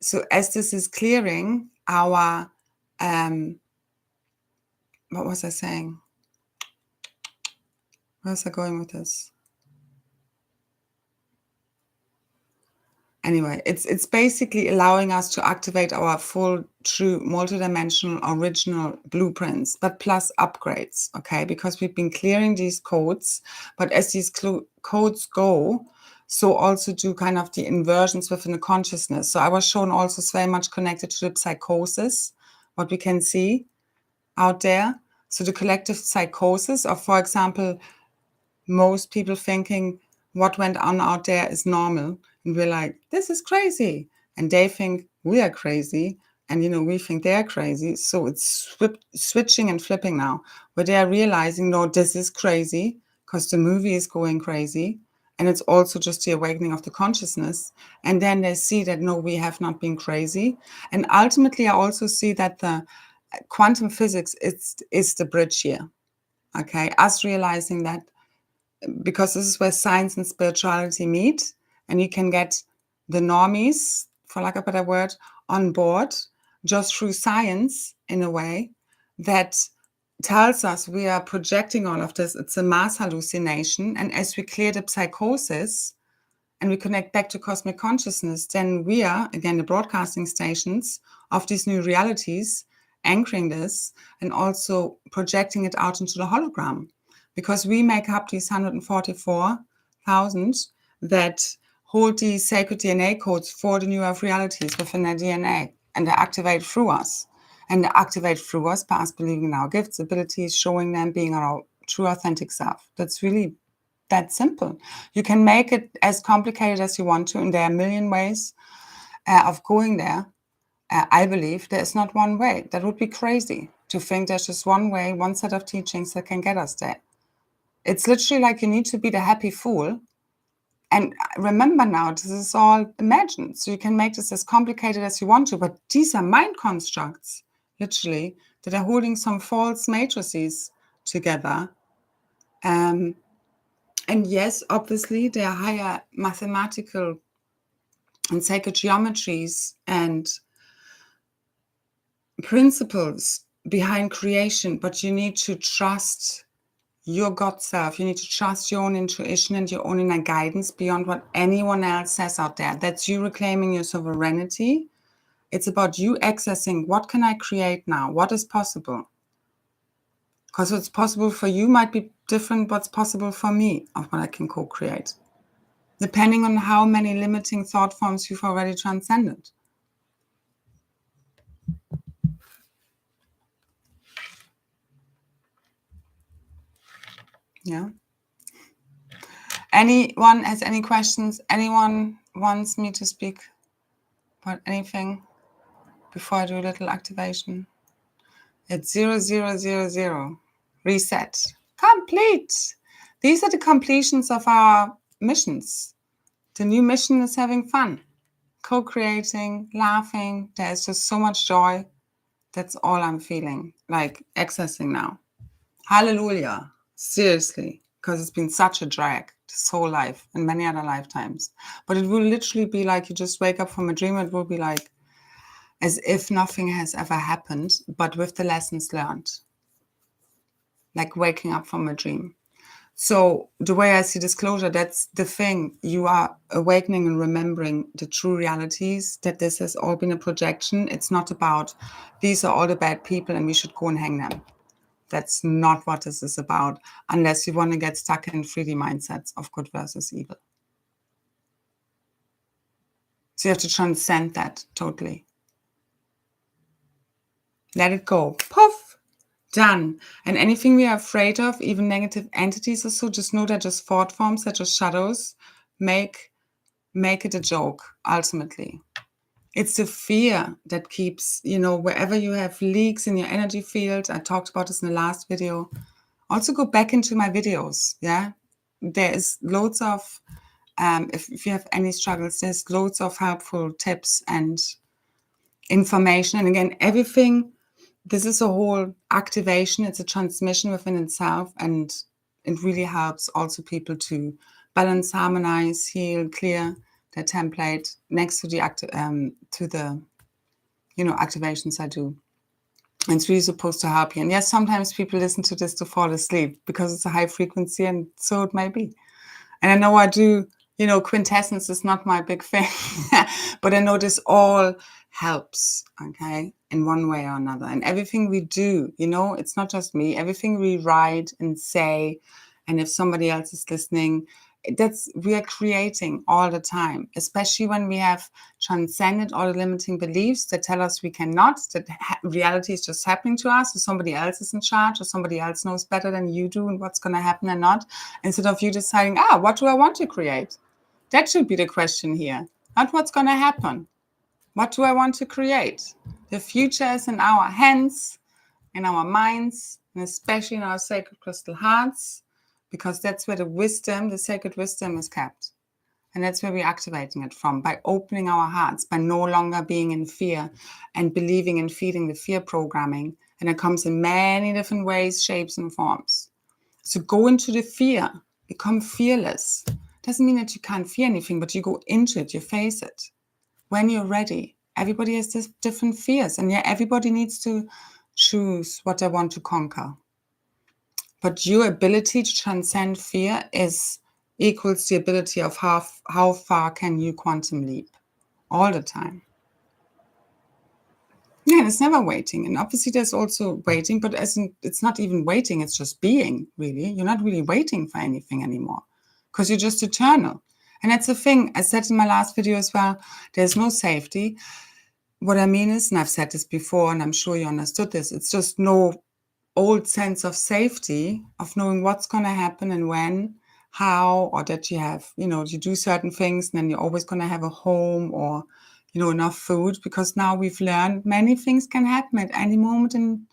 So as this is clearing, our, what was I saying? Where's I going with this? Anyway, it's basically allowing us to activate our full, true, multidimensional, original blueprints, but plus upgrades, okay? Because we've been clearing these codes, but as these codes go, so also do kind of the inversions within the consciousness. So I was shown also very much connected to the psychosis, what we can see out there. So the collective psychosis of, for example, most people thinking what went on out there is normal. And we're like, this is crazy. And they think we are crazy. And, we think they're crazy. So it's switching and flipping now, where they're realizing, no, this is crazy because the movie is going crazy. And it's also just the awakening of the consciousness. And then they see that, no, we have not been crazy. And ultimately, I also see that the quantum physics is the bridge here. Okay, us realizing that, because this is where science and spirituality meet, and you can get the normies, for lack of a better word, on board just through science in a way that tells us we are projecting all of this. It's a mass hallucination. And as we clear the psychosis and we connect back to cosmic consciousness, then we are, again, the broadcasting stations of these new realities, anchoring this and also projecting it out into the hologram. Because we make up these 144,000 that hold these sacred DNA codes for the new earth realities within their DNA, and they activate through us. And they activate through us by us believing in our gifts, abilities, showing them, being our true authentic self. That's really that simple. You can make it as complicated as you want to, and there are a million ways of going there. I believe there's not one way. That would be crazy. to think there's just one way, one set of teachings that can get us there. It's literally like you need to be the happy fool. And remember now, this is all imagined. So you can make this as complicated as you want to, but these are mind constructs, literally, that are holding some false matrices together. And yes, obviously, there are higher mathematical and sacred geometries and principles behind creation, but you need to trust your God self. You need to trust your own intuition and your own inner guidance beyond what anyone else says out there. That's you reclaiming your sovereignty. It's about you accessing what can I create now? What is possible? Because what's possible for you might be different what's possible for me of what I can co-create, depending on how many limiting thought forms you've already transcended. Yeah. Anyone has any questions? Anyone wants me to speak about anything before I do a little activation? It's 0000. Reset. Complete. These are the completions of our missions. The new mission is having fun, co-creating, laughing. There's just so much joy. That's all I'm feeling, like accessing now. Hallelujah. Seriously. Because it's been such a drag this whole life and many other lifetimes. But it will literally be like you just wake up from a dream. It will be like as if nothing has ever happened, but with the lessons learned. Like waking up from a dream. So the way I see disclosure, that's the thing. You are awakening and remembering the true realities, that this has all been a projection. It's not about these are all the bad people and we should go and hang them. That's not what this is about, unless you want to get stuck in 3D mindsets of good versus evil. So you have to transcend that totally. Let it go. Poof! Done. And anything we are afraid of, even negative entities or so, just know they're just thought forms, they're just shadows. Make it a joke, ultimately. It's the fear that keeps, wherever you have leaks in your energy field. I talked about this in the last video. Also go back into my videos, yeah? There is loads of, if you have any struggles, there's loads of helpful tips and information. And again, everything, this is a whole activation. It's a transmission within itself. And it really helps also people to balance, harmonize, heal, clear their template next to the activations I do. And it's really supposed to help you. And yes, sometimes people listen to this to fall asleep because it's a high frequency, and so it may be. And I know I do, quintessence is not my big thing, but I know this all helps, okay, in one way or another. And everything we do, it's not just me, everything we write and say, and if somebody else is listening, we are creating all the time, especially when we have transcended all the limiting beliefs that tell us we cannot, that reality is just happening to us, or somebody else is in charge, or somebody else knows better than you do and what's going to happen and not, instead of you deciding, what do I want to create? That should be the question here, not what's going to happen. What do I want to create? The future is in our hands, in our minds, and especially in our sacred crystal hearts, because that's where the sacred wisdom is kept. And that's where we're activating it from, by opening our hearts, by no longer being in fear and believing and feeding the fear programming. And it comes in many different ways, shapes, and forms. So go into the fear, become fearless. Doesn't mean that you can't fear anything, but you go into it, you face it. When you're ready, everybody has different fears, and everybody needs to choose what they want to conquer. But your ability to transcend fear equals the ability of how far can you quantum leap all the time. Yeah, it's never waiting. And obviously there's also waiting, but it's not even waiting, it's just being, really. You're not really waiting for anything anymore because you're just eternal. And that's the thing, I said in my last video as well, there's no safety. What I mean is, and I've said this before, and I'm sure you understood this, it's just no old sense of safety, of knowing what's going to happen and when, how, or that you have, you do certain things and then you're always going to have a home or, enough food, because now we've learned many things can happen at any moment in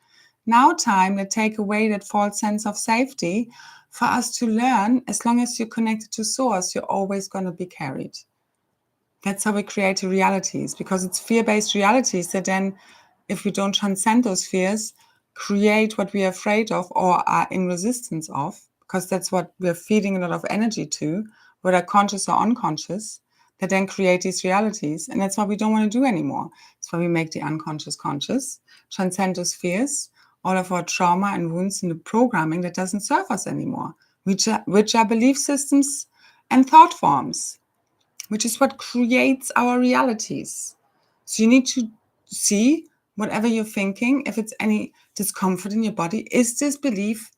now time that take away that false sense of safety for us to learn. As long as you're connected to source, you're always going to be carried. That's how we create realities, because it's fear-based realities that then, if we don't transcend those fears, create what we are afraid of or are in resistance of, because that's what we're feeding a lot of energy to, whether conscious or unconscious, that then create these realities. And that's what we don't want to do anymore. That's why we make the unconscious conscious, transcend those fears, all of our trauma and wounds in the programming that doesn't serve us anymore, which are belief systems and thought forms, which is what creates our realities. So you need to see whatever you're thinking, if it's any discomfort in your body, is this belief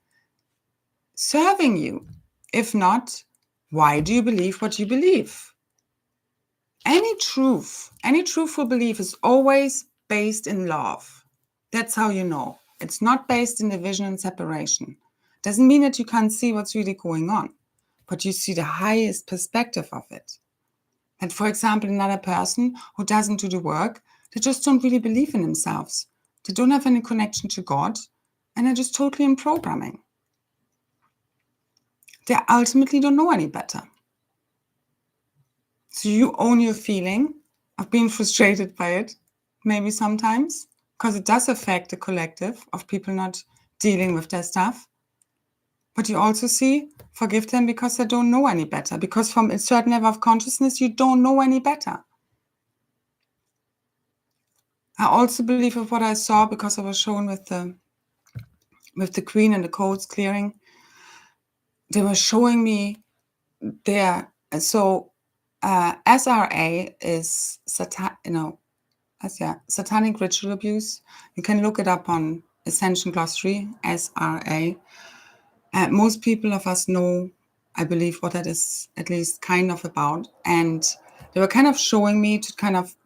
serving you? If not, why do you believe what you believe? Any truthful belief is always based in love. That's how you know. It's not based in division and separation. Doesn't mean that you can't see what's really going on, but you see the highest perspective of it. And for example, another person who doesn't do the work, they just don't really believe in themselves. They don't have any connection to God, and they're just totally in programming. They ultimately don't know any better. So you own your feeling of being frustrated by it, maybe sometimes, because it does affect the collective of people not dealing with their stuff. But you also see, forgive them because they don't know any better. Because from a certain level of consciousness, you don't know any better. I also believe of what I saw, because I was shown with the Queen and the codes clearing. They were showing me there. So SRA is satanic ritual abuse. You can look it up on Ascension Glossary, SRA. Most people of us know, I believe, what that is at least kind of about. And they were kind of showing me to kind of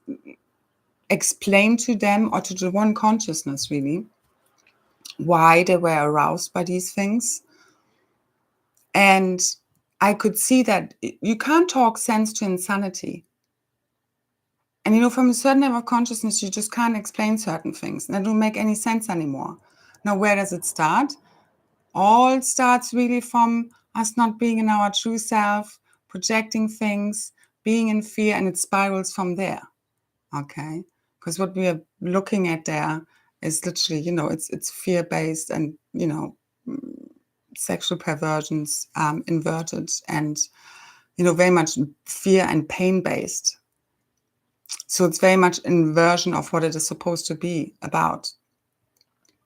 explain to them, or to the one consciousness really, why they were aroused by these things. And I could see that you can't talk sense to insanity. And from a certain level of consciousness, you just can't explain certain things. And they don't make any sense anymore. Now, where does it start? All starts really from us not being in our true self, projecting things, being in fear, and it spirals from there. Okay? Because what we are looking at there is literally, it's fear-based and, sexual perversions, inverted, and, very much fear and pain-based. So it's very much inversion of what it is supposed to be about.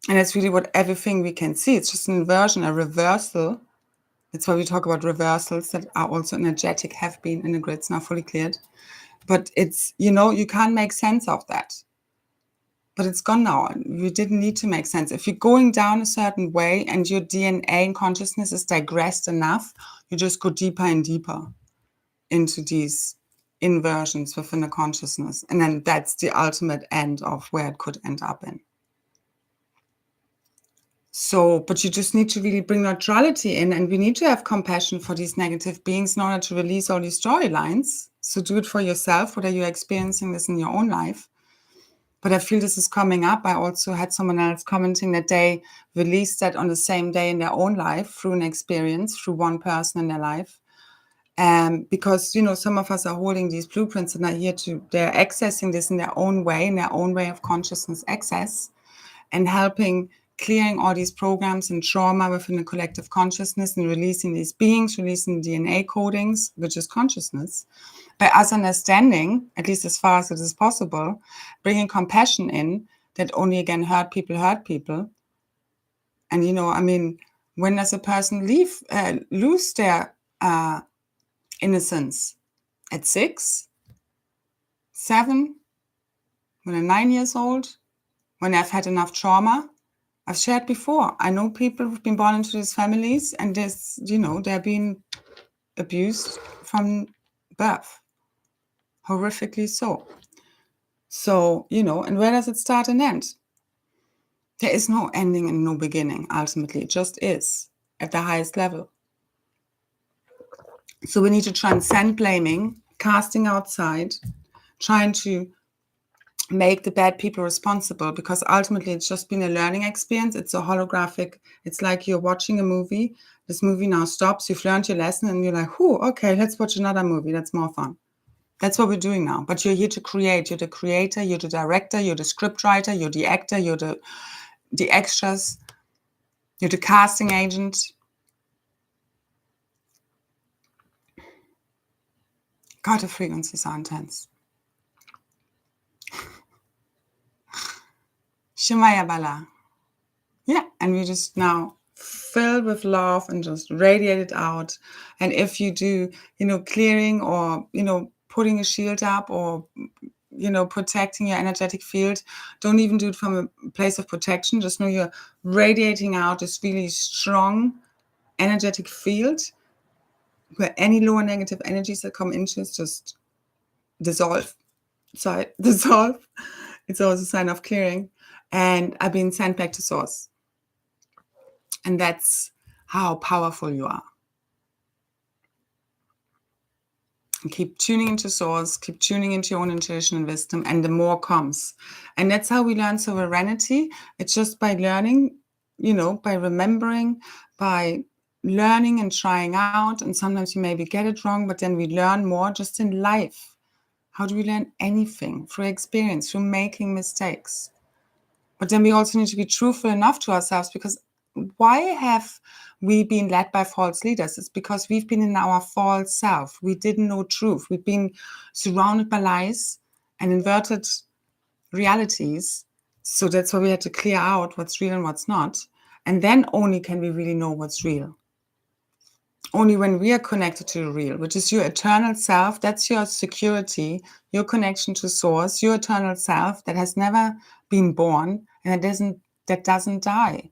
And that's really what everything we can see. It's just an inversion, a reversal. That's why we talk about reversals that are also energetic, have been in the grids, now fully cleared. But it's, you can't make sense of that. But it's gone now. You didn't need to make sense. If you're going down a certain way and your DNA and consciousness is digressed enough, you just go deeper and deeper into these inversions within the consciousness. And then that's the ultimate end of where it could end up in. So, but you just need to really bring neutrality in, and we need to have compassion for these negative beings in order to release all these storylines. So do it for yourself, whether you're experiencing this in your own life. But I feel this is coming up. I also had someone else commenting that they released that on the same day in their own life through an experience, through one person in their life. Because, some of us are holding these blueprints and they're accessing this in their own way of consciousness access, and helping clearing all these programs and trauma within the collective consciousness and releasing these beings, releasing DNA codings, which is consciousness, by us understanding, at least as far as it is possible, bringing compassion in, that only again hurt people. And, when does a person lose their innocence? At 6, 7, when they're 9 years old, when they've had enough trauma. I've shared before. I know people who've been born into these families, and they're being abused from birth. Horrifically so. So, and where does it start and end? There is no ending and no beginning, ultimately. It just is at the highest level. So we need to transcend blaming, casting outside, trying to make the bad people responsible, because ultimately it's just been a learning experience. It's a holographic. It's like you're watching a movie. This movie now stops. You've learned your lesson and you're like, okay, let's watch another movie. That's more fun. That's what we're doing now. But you're here to create. You're the creator. You're the director. You're the scriptwriter. You're the actor. You're the extras. You're the casting agent. God, the frequencies are intense. Shemaya Bala. Yeah, and we just now fill with love and just radiate it out. And if you do, clearing or, putting a shield up or, protecting your energetic field, don't even do it from a place of protection. Just know you're radiating out this really strong energetic field where any lower negative energies that come into it just dissolve. Sorry, dissolve. It's always a sign of clearing. And are being sent back to source. And that's how powerful you are. And keep tuning into source, keep tuning into your own intuition and wisdom, and the more comes. And that's how we learn sovereignty. It's just by learning, by remembering, by learning and trying out. And sometimes you maybe get it wrong, but then we learn more just in life. How do we learn anything? Through experience, through making mistakes. But then we also need to be truthful enough to ourselves, because why have we been led by false leaders? It's because we've been in our false self. We didn't know truth. We've been surrounded by lies and inverted realities. So that's why we had to clear out what's real and what's not. And then only can we really know what's real. Only when we are connected to the real, which is your eternal self. That's your security, your connection to source, your eternal self that has never been born and that doesn't die.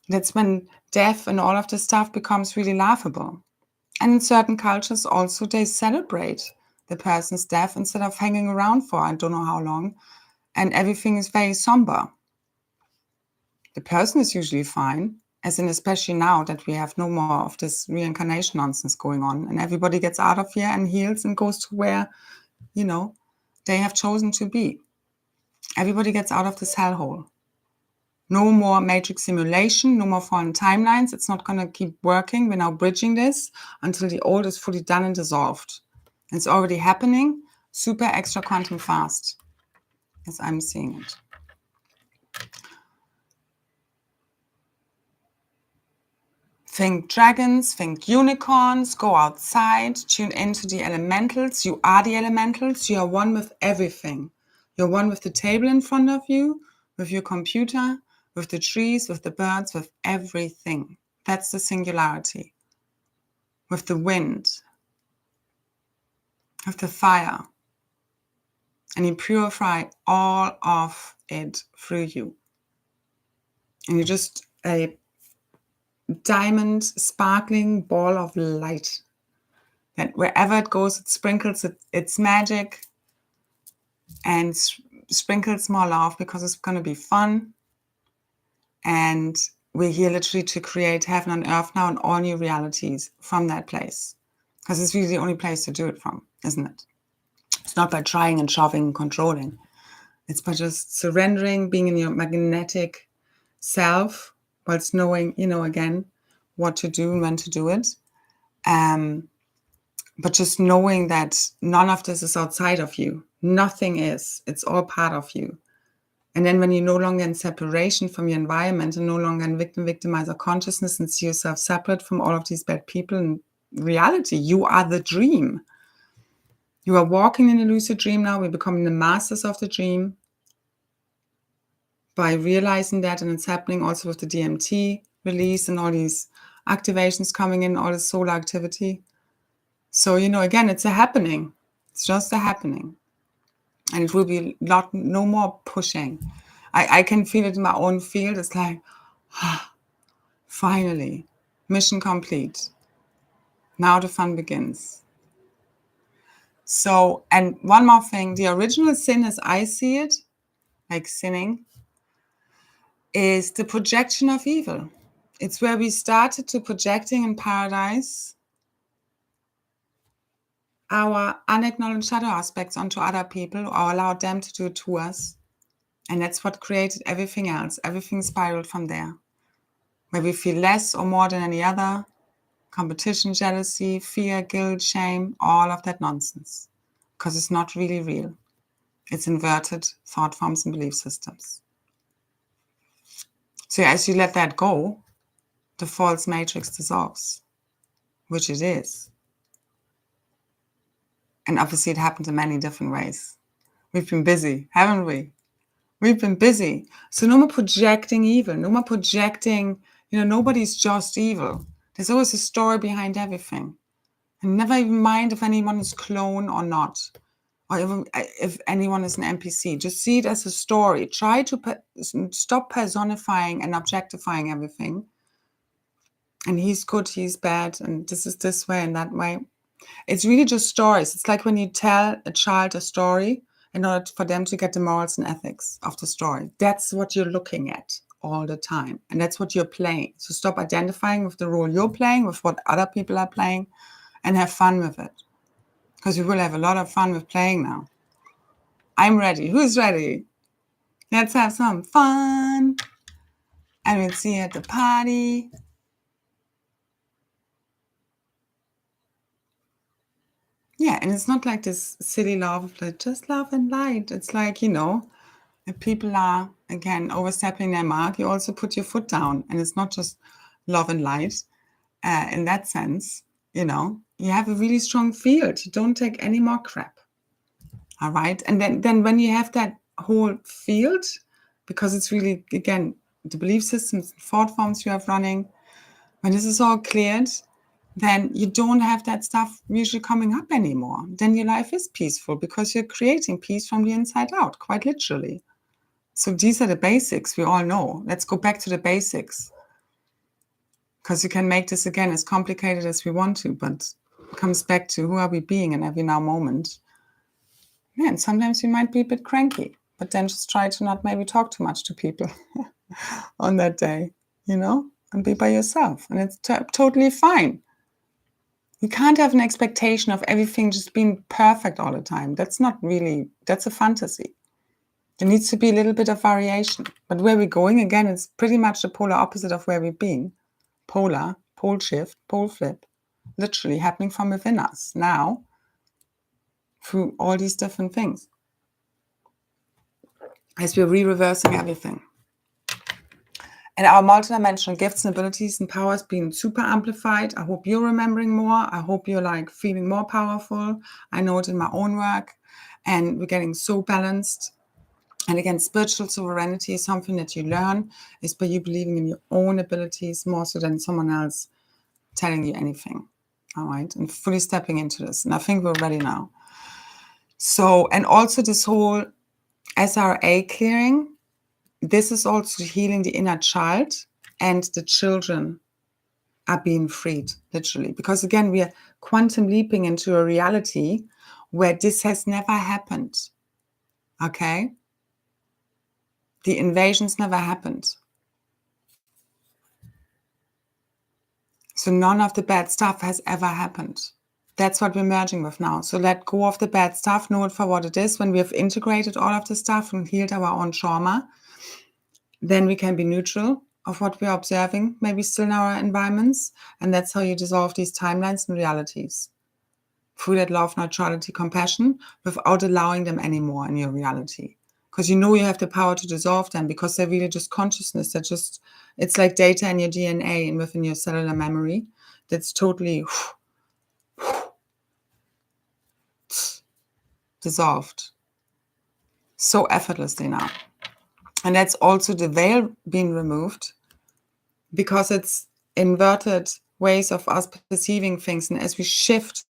That's when death and all of this stuff becomes really laughable. And in certain cultures also, they celebrate the person's death instead of hanging around for I don't know how long. And everything is very somber. The person is usually fine, as in especially now that we have no more of this reincarnation nonsense going on. And everybody gets out of here and heals and goes to where, they have chosen to be. Everybody gets out of this hellhole. No more matrix simulation, no more fallen timelines. It's not going to keep working. We're now bridging this until the old is fully done and dissolved. It's already happening, super extra quantum fast, as I'm seeing it. Think dragons, think unicorns, go outside, tune into the elementals. You are the elementals. You are one with everything. You're one with the table in front of you, with your computer, with the trees, with the birds, with everything. That's the singularity. With the wind, with the fire. And you purify all of it through you. And you're just a diamond, sparkling ball of light. That wherever it goes, it sprinkles its magic and sprinkles more love, because it's going to be fun. And we're here literally to create heaven on earth now and all new realities from that place. Because it's really the only place to do it from, isn't it? It's not by trying and shoving and controlling. It's by just surrendering, being in your magnetic self, whilst knowing, again, what to do and when to do it. But just knowing that none of this is outside of you. Nothing is. It's all part of you. And then when you're no longer in separation from your environment and no longer in victimizer consciousness and see yourself separate from all of these bad people in reality, you are the dream. You are walking in a lucid dream now. We're becoming the masters of the dream by realizing that. And it's happening also with the DMT release and all these activations coming in, all this solar activity. So, again, it's a happening. It's just a happening. And it will be no more pushing. I can feel it in my own field. It's like, finally, mission complete. Now the fun begins. So, and one more thing, the original sin as I see it, like sinning, is the projection of evil. It's where we started to projecting in paradise our unacknowledged shadow aspects onto other people or allowed them to do it to us. And that's what created everything else. Everything spiraled from there. Where we feel less or more than any other, competition, jealousy, fear, guilt, shame, all of that nonsense. Because it's not really real. It's inverted thought forms and belief systems. So as you let that go, the false matrix dissolves, which it is. And obviously it happened in many different ways. We've been busy, haven't we? We've been busy. So no more projecting evil, no more projecting, nobody's just evil. There's always a story behind everything. And never even mind if anyone is clone or not, or even if anyone is an NPC. Just see it as a story. Try to stop personifying and objectifying everything. And he's good, he's bad, and this is this way and that way. It's really just stories. It's like when you tell a child a story in order for them to get the morals and ethics of the story. That's what you're looking at all the time. And that's what you're playing. So stop identifying with the role you're playing, with what other people are playing, and have fun with it. Because we will have a lot of fun with playing now. I'm ready. Who's ready? Let's have some fun. And we'll see you at the party. Yeah, and it's not like this silly love, like just love and light. It's like, if people are, again, overstepping their mark, you also put your foot down. And it's not just love and light in that sense. You have a really strong field. You don't take any more crap. All right. And then when you have that whole field, because it's really, again, the belief systems, thought forms you have running, when this is all cleared, then you don't have that stuff usually coming up anymore. Then your life is peaceful because you're creating peace from the inside out, quite literally. So these are the basics we all know. Let's go back to the basics. Because you can make this, again, as complicated as we want to, but it comes back to who are we being in every now moment. Yeah, and sometimes you might be a bit cranky, but then just try to not maybe talk too much to people on that day, and be by yourself. And it's totally fine. You can't have an expectation of everything just being perfect all the time. That's a fantasy. There needs to be a little bit of variation. But where we're going, again, is pretty much the polar opposite of where we've been. Polar, pole shift, pole flip, literally happening from within us now through all these different things. As we're re-reversing everything. And our multidimensional gifts and abilities and powers being super amplified. I hope you're remembering more. I hope you're feeling more powerful. I know it in my own work. And we're getting so balanced. And again, spiritual sovereignty is something that you learn is by you believing in your own abilities more so than someone else telling you anything. All right. And fully stepping into this. And I think we're ready now. So, and also this whole SRA clearing. This is also healing the inner child, and the children are being freed, literally. Because again, we are quantum leaping into a reality where this has never happened. Okay? The invasions never happened. So none of the bad stuff has ever happened. That's what we're merging with now. So let go of the bad stuff, know it for what it is. When we have integrated all of the stuff and healed our own trauma, then we can be neutral of what we're observing, maybe still in our environments. And that's how you dissolve these timelines and realities. Through that love, neutrality, compassion, without allowing them anymore in your reality. Because you have the power to dissolve them because they're really just consciousness. It's like data in your DNA and within your cellular memory. That's totally dissolved. So effortlessly now. And that's also the veil being removed because it's inverted ways of us perceiving things. And as we shift,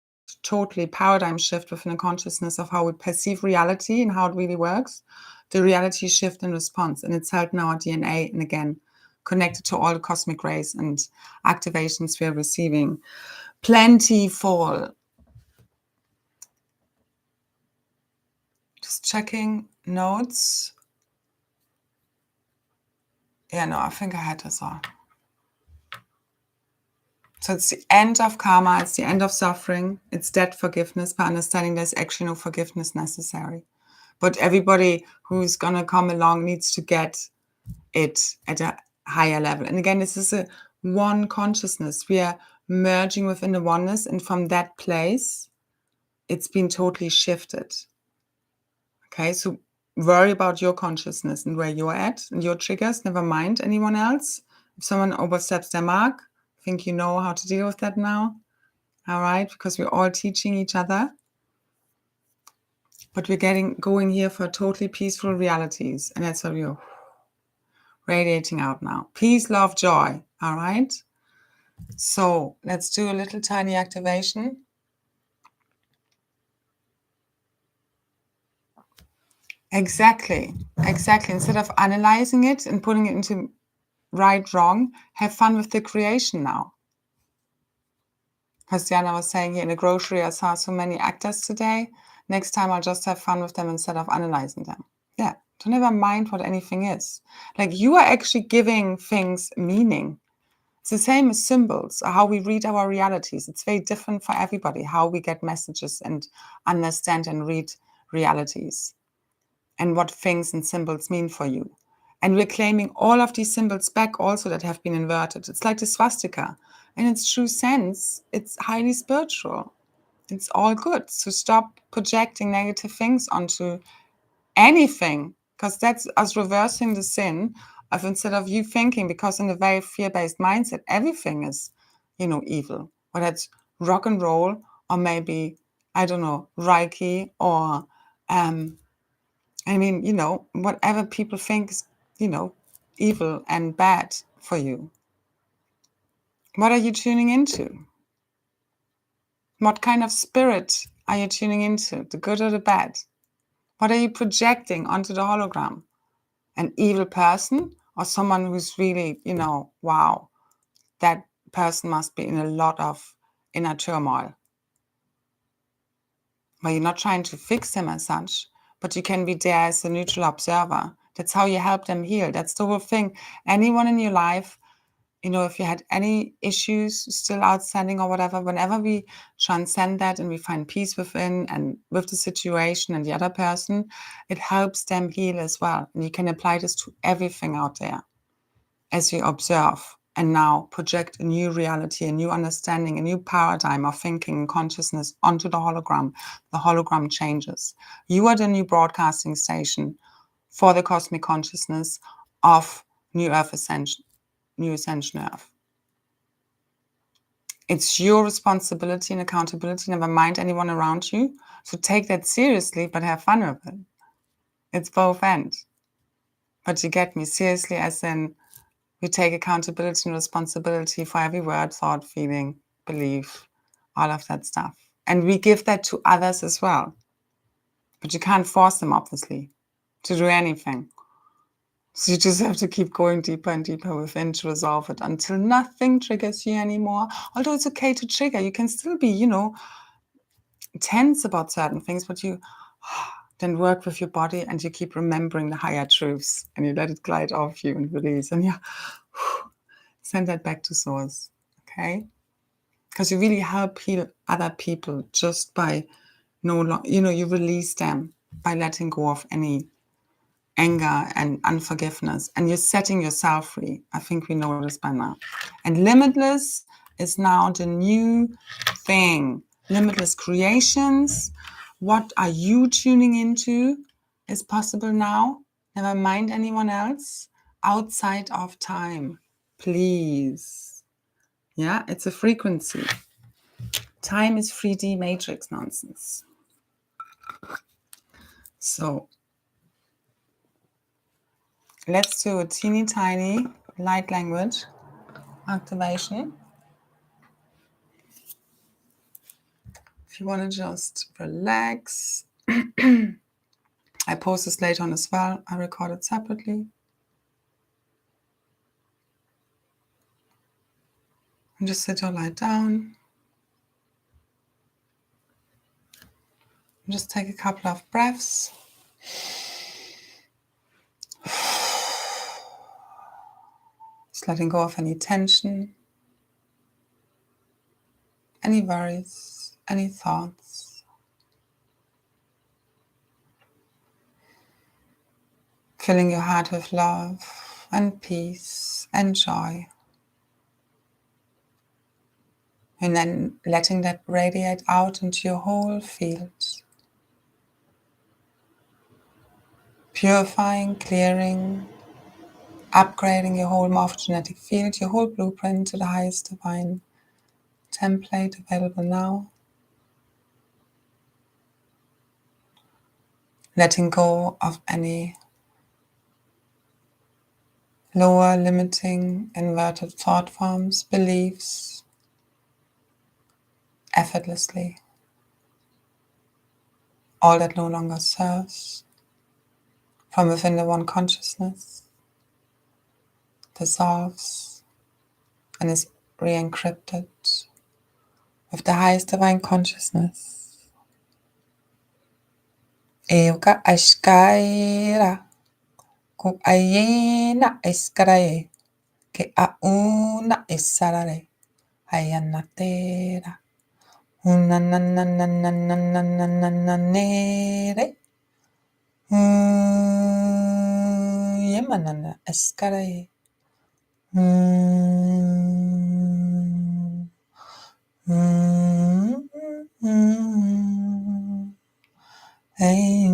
totally paradigm shift within the consciousness of how we perceive reality and how it really works, the reality shift in response. And it's held in our DNA. And again, connected to all the cosmic rays and activations we are receiving. Plentiful. Just checking notes. Yeah, no, I think I had this all. So it's the end of karma, it's the end of suffering, it's debt forgiveness, by understanding there's actually no forgiveness necessary. But everybody who's going to come along needs to get it at a higher level. And again, this is a one consciousness. We are merging within the oneness, and from that place, it's been totally shifted. Okay, so worry about your consciousness and where you're at and your triggers, never mind anyone else. If someone oversteps their mark, I think you know how to deal with that now. All right, because we're all teaching each other. But we're going here for totally peaceful realities. And that's what we're radiating out now. Peace, love, joy. All right. So let's do a little tiny activation. Exactly. Instead of analyzing it and putting it into right, wrong, have fun with the creation now. As Diana was saying here in the grocery, I saw so many actors today. Next time I'll just have fun with them instead of analyzing them. Yeah, to never mind what anything is. Like, you are actually giving things meaning. It's the same as symbols, how we read our realities. It's very different for everybody, how we get messages and understand and read realities, and what things and symbols mean for you. And we're claiming all of these symbols back also that have been inverted. It's like the swastika. In its true sense, it's highly spiritual. It's all good. So stop projecting negative things onto anything, because that's us reversing the sin of, instead of you thinking, because in a very fear-based mindset, everything is, evil. Whether it's rock and roll, or maybe, I don't know, Reiki, or whatever people think is, evil and bad for you. What are you tuning into? What kind of spirit are you tuning into? The good or the bad? What are you projecting onto the hologram? An evil person, or someone who's really, wow, that person must be in a lot of inner turmoil. Well, you're not trying to fix them as such, but you can be there as a neutral observer. That's how you help them heal. That's the whole thing. Anyone in your life, if you had any issues still outstanding or whatever, whenever we transcend that and we find peace within and with the situation and the other person, it helps them heal as well. And you can apply this to everything out there as we observe and now project a new reality, a new understanding, a new paradigm of thinking and consciousness onto the hologram. The hologram changes. You are the new broadcasting station for the cosmic consciousness of New Ascension Earth. It's your responsibility and accountability, never mind anyone around you. So take that seriously, but have fun with it. It's both ends. But you get me, seriously, as in, we take accountability and responsibility for every word, thought, feeling, belief, all of that stuff. And we give that to others as well. But you can't force them, obviously, to do anything. So you just have to keep going deeper and deeper within to resolve it until nothing triggers you anymore. Although it's okay to trigger. You can still be, tense about certain things, but you then work with your body and you keep remembering the higher truths and you let it glide off you and release. And send that back to source, okay? Because you really help heal other people just by you release them by letting go of any anger and unforgiveness, and you're setting yourself free. I think we know this by now. And limitless is now the new thing. Limitless creations. What are you tuning into is possible now. Never mind anyone else. Outside of time. Please. Yeah, it's a frequency. Time is 3D matrix nonsense. So let's do a teeny tiny light language activation. If you want to just relax, I post this later on as well. I record it separately. And just sit or lie down. And just take a couple of breaths. Just letting go of any tension. any worries, any thoughts. Filling your heart with love and peace and joy. And then letting that radiate out into your whole field. Purifying, clearing, upgrading your whole morphogenetic field, your whole blueprint to the highest divine template available now. Letting go of any lower, limiting, inverted thought forms, beliefs, effortlessly. All that no longer serves. From within the one consciousness, dissolves and is re-encrypted with the highest divine consciousness. Euka ashkaira, ku ayena eskaraye, ke auna esarare, ayanatera, unanananananananananere, yemanana eskaraye. Hey,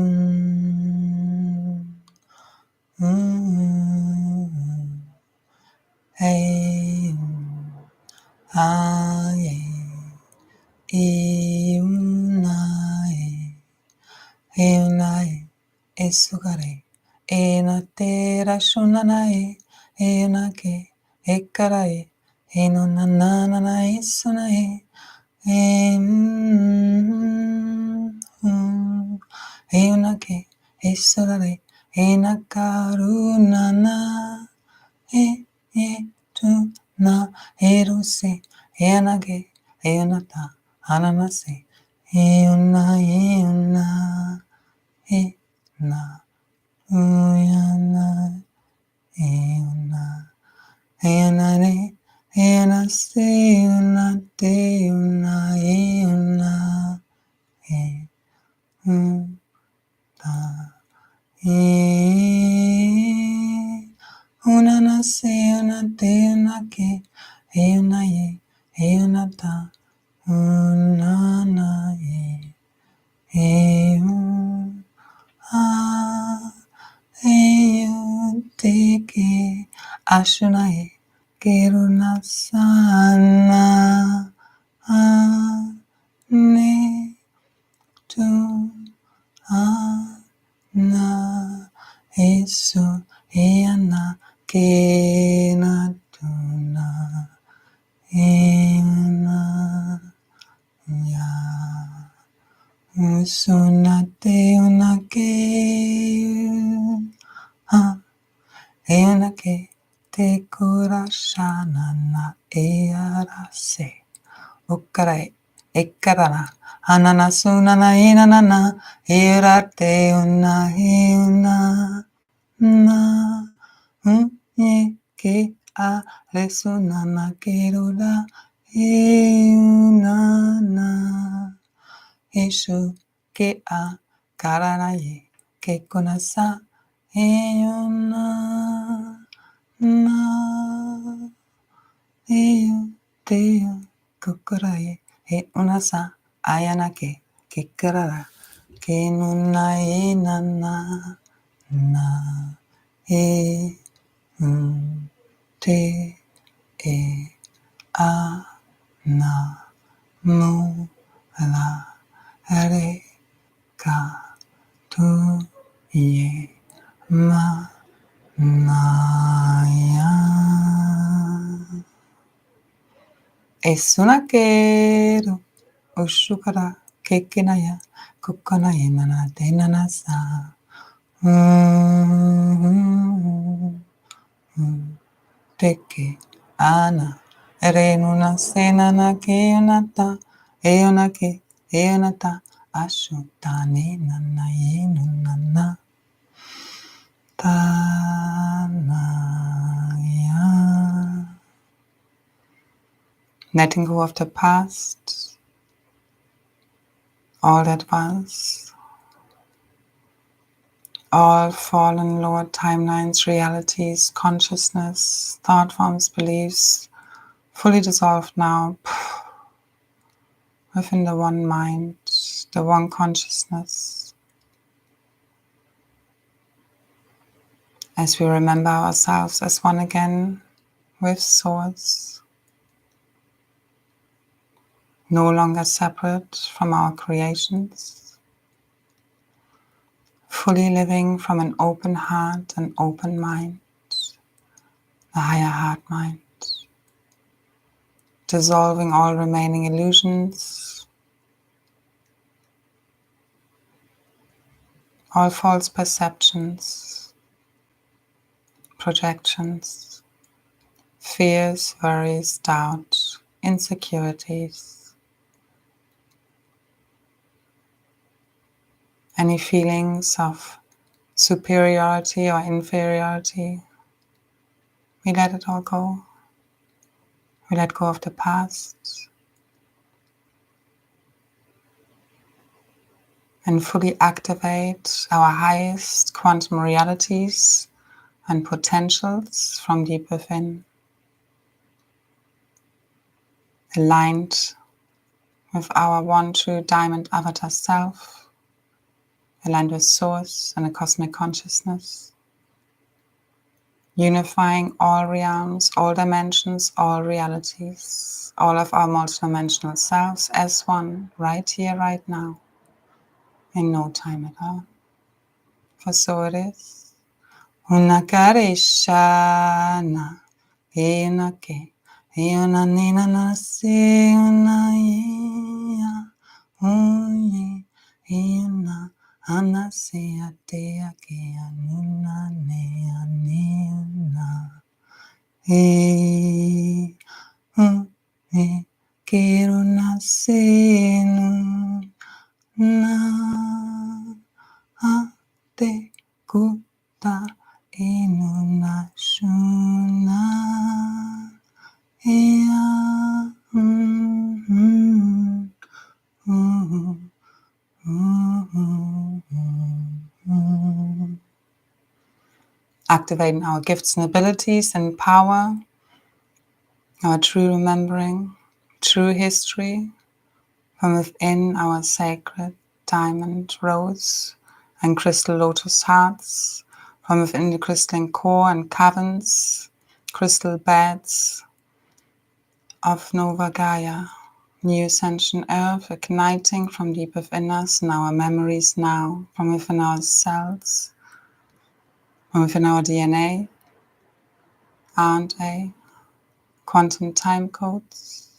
hey, aye, eunai, esugare, enatera shunanae, eunake, ekarae, enonanana esunae, eunake, esugare, enakarunana, tu na eruse, enage, eunata, ananase, euna, na, uyana, euna, eunare, eunase, eunate, euna, unanase, unate, unake, eunaye, eunata, unanaye, teke, ashunaye, kerunasana, ne, tu, na, esu, eana, kena, tuna, euna, ya, usunate, unake, eunake, te kurashana, earase, ukarae, ekarana, ananasunana, inanana, irate, una, na, ke, a, resunana, kerula, eunana, eshu, ke, a, karanaye, ke kunasa, euna, na, teo, kukuraye, unasa, ayanake, kikarara, ke nuna, nana, na, te, a, na, mu, la, re, ka, tu, ye, ma, na, ya. Esunakero, oshukara, kekenaya, kukanaye, nana, te, nanasa. Teke, ana, renuna, senana, keonata, eonake, eonata, ashutane, nana, yenunana, tanaya. Letting go of the past, all that was, all fallen lower timelines, realities, consciousness, thought forms, beliefs, fully dissolved now within the one mind, the one consciousness. As we remember ourselves as one again with Source, no longer separate from our creations, fully living from an open heart and open mind, the higher heart mind, dissolving all remaining illusions, all false perceptions, projections, fears, worries, doubt, insecurities, any feelings of superiority or inferiority. We let it all go. We let go of the past and fully activate our highest quantum realities and potentials from deep within, aligned with our one true diamond avatar self, aligned with Source and a cosmic consciousness, unifying all realms, all dimensions, all realities, all of our multidimensional selves as one, right here, right now, in no time at all. For so it is. Unakarishana, inake, ionanina nasi, unaya, uye, iona, anasi, atea, kia, nuna, nea, nena. Quiero nacer na te kuta inuna shuna activating our gifts and abilities and power, our true remembering, true history from within our sacred diamond, rose, and crystal lotus hearts, from within the crystalline core and caverns, crystal beds of Nova Gaia, new ascension earth, igniting from deep within us and our memories now, from within our cells, from within our DNA, RNA, quantum time codes,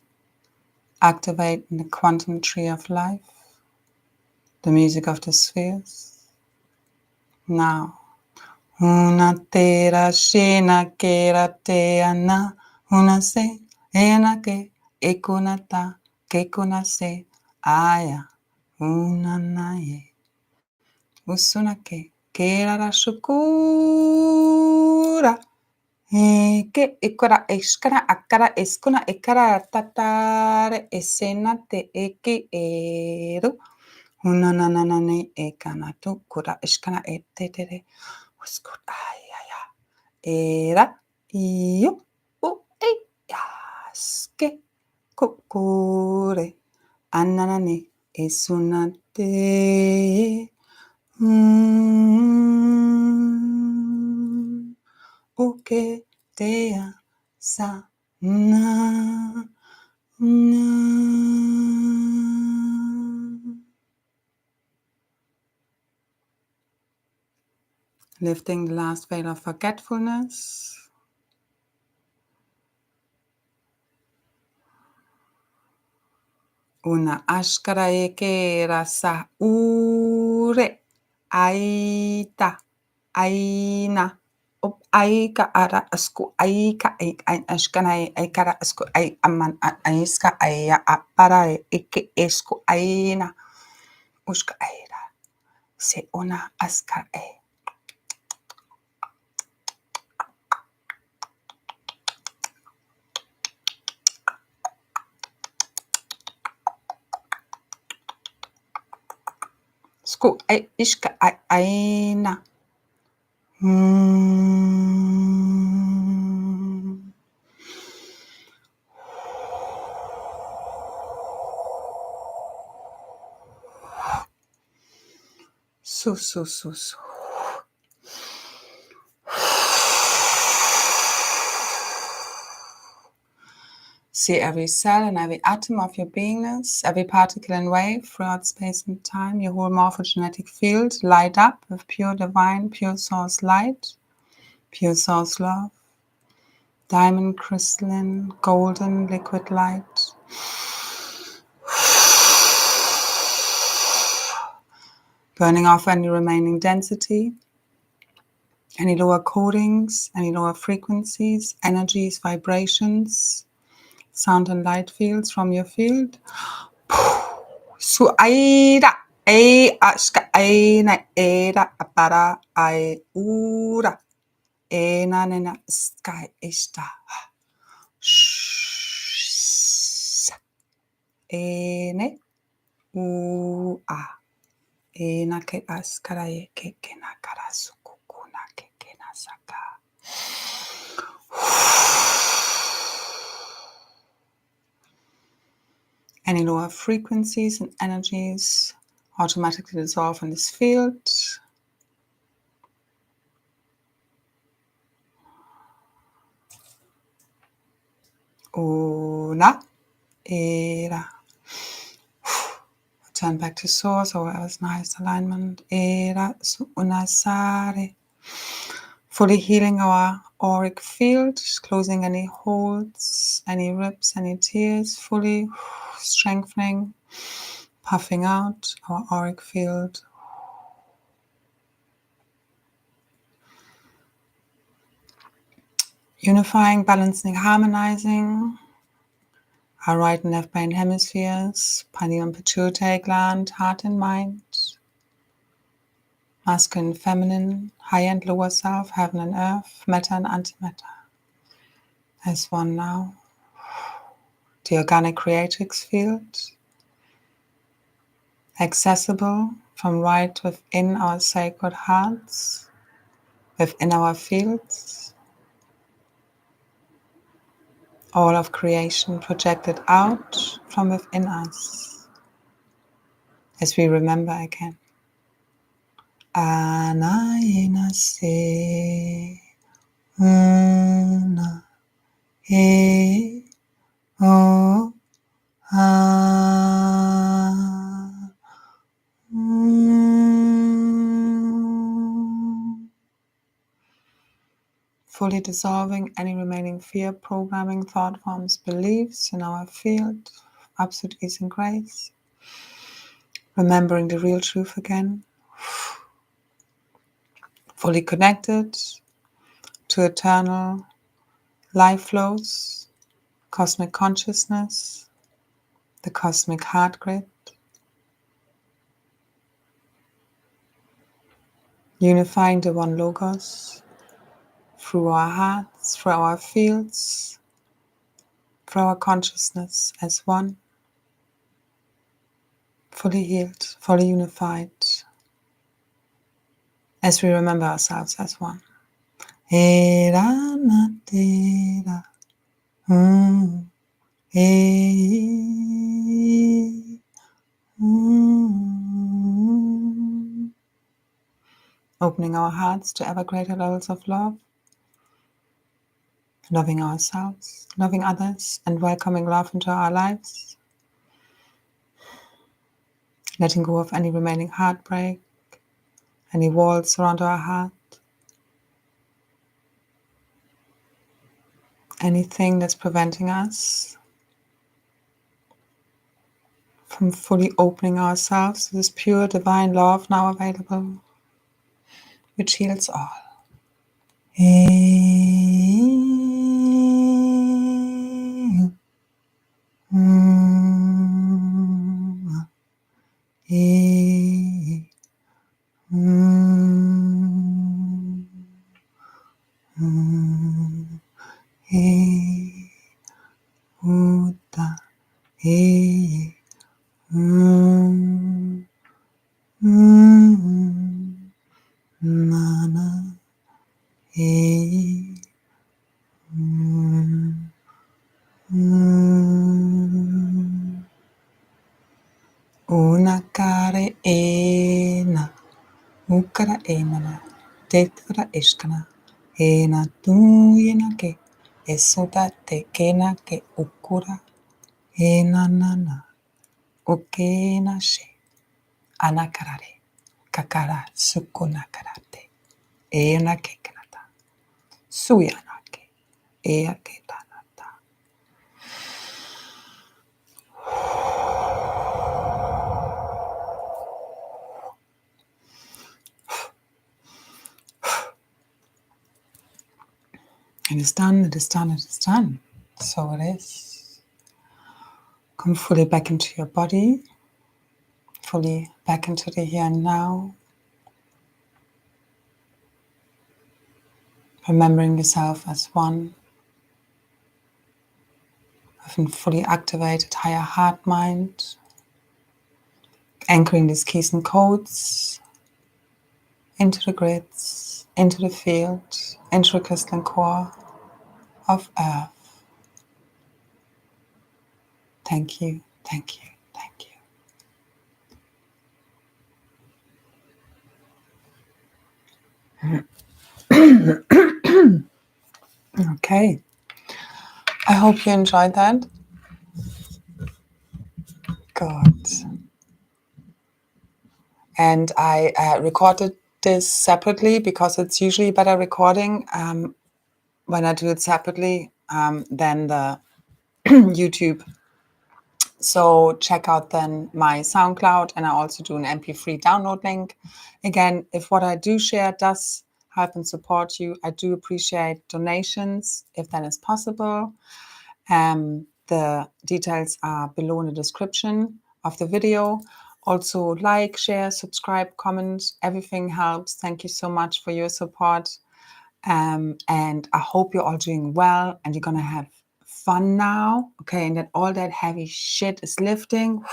activating the quantum tree of life, the music of the spheres. Now, una tera shena kera te ana, una se ena ke ekunata ke kuna se aya, una naye, usuna ke kera ra shukura. Que ikora iskara akara iskuna ikara tatare esena te eki eru unananane ekana tu kura iskana etetere uskut ayaya era iyo u e yaske kukure ananane esunate Uke dea sa na na. Lifting the last veil of forgetfulness. Una ashkara eke rasa ure aita aina. Aika ara asku aika ashkana aikara asku ai aman aiska aya apara eke esku aina uska aira se una aska e. Sku ai ishka ai aina. So. See every cell and every atom of your beingness, every particle and wave throughout space and time, your whole morphogenetic field light up with pure divine, pure source light, pure source love, diamond crystalline, golden liquid light. Burning off any remaining density, any lower codings, any lower frequencies, energies, vibrations, sound and light fields from your field. Suaira, ai ashka aina era apara ai ura ena nena sky ishta ene ua ena ke askaraye ke kena karasukukuna ke kena saka. Any lower frequencies and energies automatically dissolve in this field. Una era. Turn back to source or wherever's nice alignment. Era su unasare. Fully healing our auric field, closing any holes, any rips, any tears, fully strengthening, puffing out our auric field. Unifying, balancing, harmonizing our right and left brain hemispheres, pineal and pituitary gland, heart and mind, masculine and feminine, high and lower self, heaven and earth, matter and antimatter. As one now. The organic creatrix field, accessible from right within our sacred hearts, within our fields, all of creation projected out from within us, as we remember again. Anaina se una e o a fully dissolving any remaining fear, programming, thought forms, beliefs in our field, absolute ease and grace. Remembering the real truth again. Fully connected to eternal life flows, cosmic consciousness, the cosmic heart grid. Unifying the one logos through our hearts, through our fields, through our consciousness as one. Fully healed, fully unified, as we remember ourselves as one. Opening our hearts to ever greater levels of love, loving ourselves, loving others, and welcoming love into our lives. Letting go of any remaining heartbreak, any walls around our heart, anything that's preventing us from fully opening ourselves to this pure divine love now available, which heals all. Uta, ukara enana, tekara ishkana, ena tuyena ke, esoda te kena ke ukura, enanana, ukena she, anakarare, kakara sukuna karate, ena ke kanata, suyana ke, ea ke tanata. It is done, it is done, it is done. So it is. Come fully back into your body, fully back into the here and now. Remembering yourself as one with a fully activated higher heart mind. Anchoring these keys and codes into the grids, into the field, into the crystalline core of Earth. Thank you, thank you, thank you. Okay. I hope you enjoyed that. Good. And I recorded this separately because it's usually better recording when I do it separately than the YouTube. So check out then my SoundCloud, and I also do an MP3 download link. Again, if what I do share does help and support you, I do appreciate donations if that is possible. The details are below in the description of the video. Also like, share, subscribe, comment, everything helps. Thank you so much for your support. And I hope you're all doing well and you're going to have fun now. Okay. And that all that heavy shit is lifting.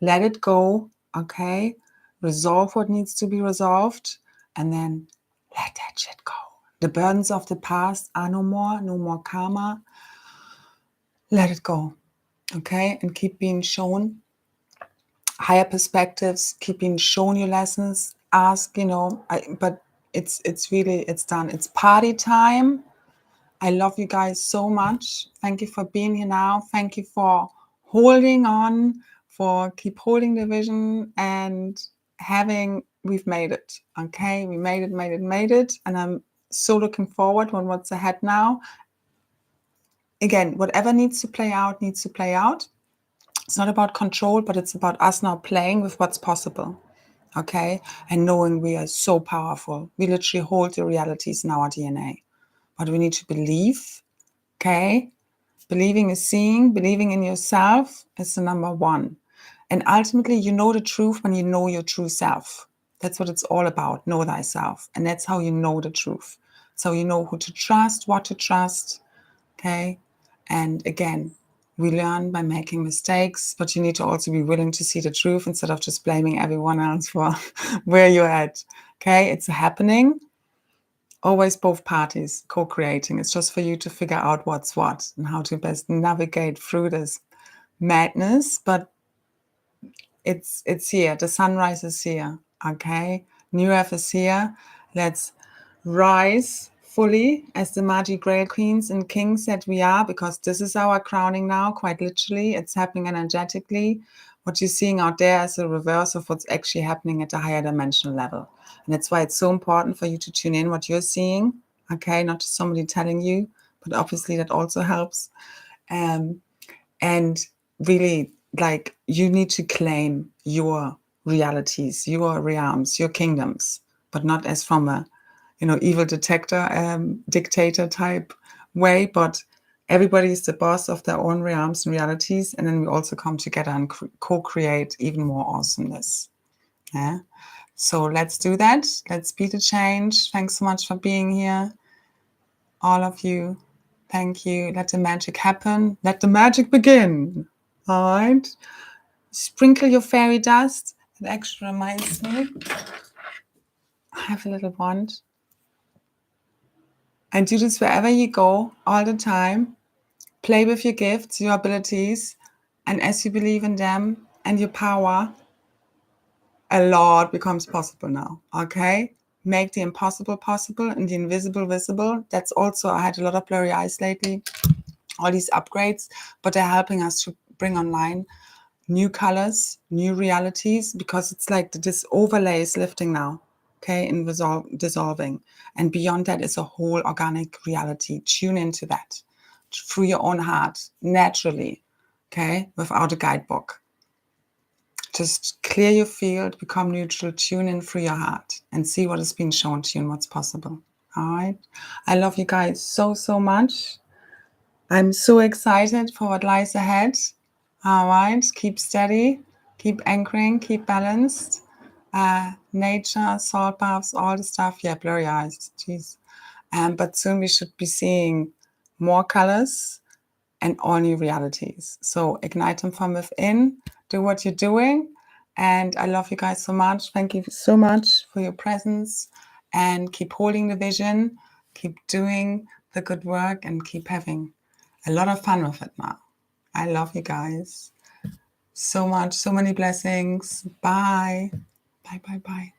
Let it go. Okay. Resolve what needs to be resolved. And then let that shit go. The burdens of the past are no more karma. Let it go. Okay. And keep being shown higher perspectives, keep being shown your lessons. Ask, but it's done. It's party time. I love you guys so much. Thank you for being here now. Thank you for holding on, for keep holding the vision and we've made it. Okay, we made it. And I'm so looking forward on what's ahead now. Again, whatever needs to play out, needs to play out. It's not about control, but it's about us now playing with what's possible. Okay, and knowing we are so powerful. We literally hold the realities in our DNA. But we need to believe. Okay, believing is seeing, believing in yourself is the number one. And ultimately, you know the truth when you know your true self. That's what it's all about. Know thyself. And that's how you know the truth. So you know who to trust, what to trust. Okay. And again, we learn by making mistakes, but you need to also be willing to see the truth instead of just blaming everyone else for where you're at. Okay. It's happening. Always both parties co-creating. It's just for you to figure out what's what and how to best navigate through this madness. But it's here. The sunrise is here. Okay. New Earth is here. Let's rise fully as the Magic Grail Queens and Kings that we are, because this is our crowning now, quite literally. It's happening energetically. What you're seeing out there is a reverse of what's actually happening at a higher dimensional level. And that's why it's so important for you to tune in what you're seeing, okay? Not just somebody telling you, but obviously that also helps. And really, like, you need to claim your realities, your realms, your kingdoms, but not as from a evil dictator type way, but everybody is the boss of their own realms and realities. And then we also come together and co-create even more awesomeness. Yeah. So let's do that. Let's be the change. Thanks so much for being here. All of you. Thank you. Let the magic happen. Let the magic begin. All right. Sprinkle your fairy dust. It actually reminds me, I have a little wand. And do this wherever you go, all the time. Play with your gifts, your abilities, and as you believe in them and your power, a lot becomes possible now, okay? Make the impossible possible and the invisible visible. That's also, I had a lot of blurry eyes lately, all these upgrades, but they're helping us to bring online new colors, new realities, because it's like this overlay is lifting now, okay, and dissolving. And beyond that is a whole organic reality. Tune into that through your own heart, naturally, okay, without a guidebook. Just clear your field, become neutral, tune in through your heart, and see what is being shown to you and what's possible. All right? I love you guys so, so much. I'm so excited for what lies ahead. All right? Keep steady, keep anchoring, keep balanced. Nature, salt baths, all the stuff. Yeah, blurry eyes. Jeez. But soon we should be seeing more colors and all new realities. So ignite them from within, do what you're doing. And I love you guys so much. Thank you so much for your presence, and keep holding the vision, keep doing the good work, and keep having a lot of fun with it now. I love you guys so much. So many blessings. Bye. Bye, bye, bye.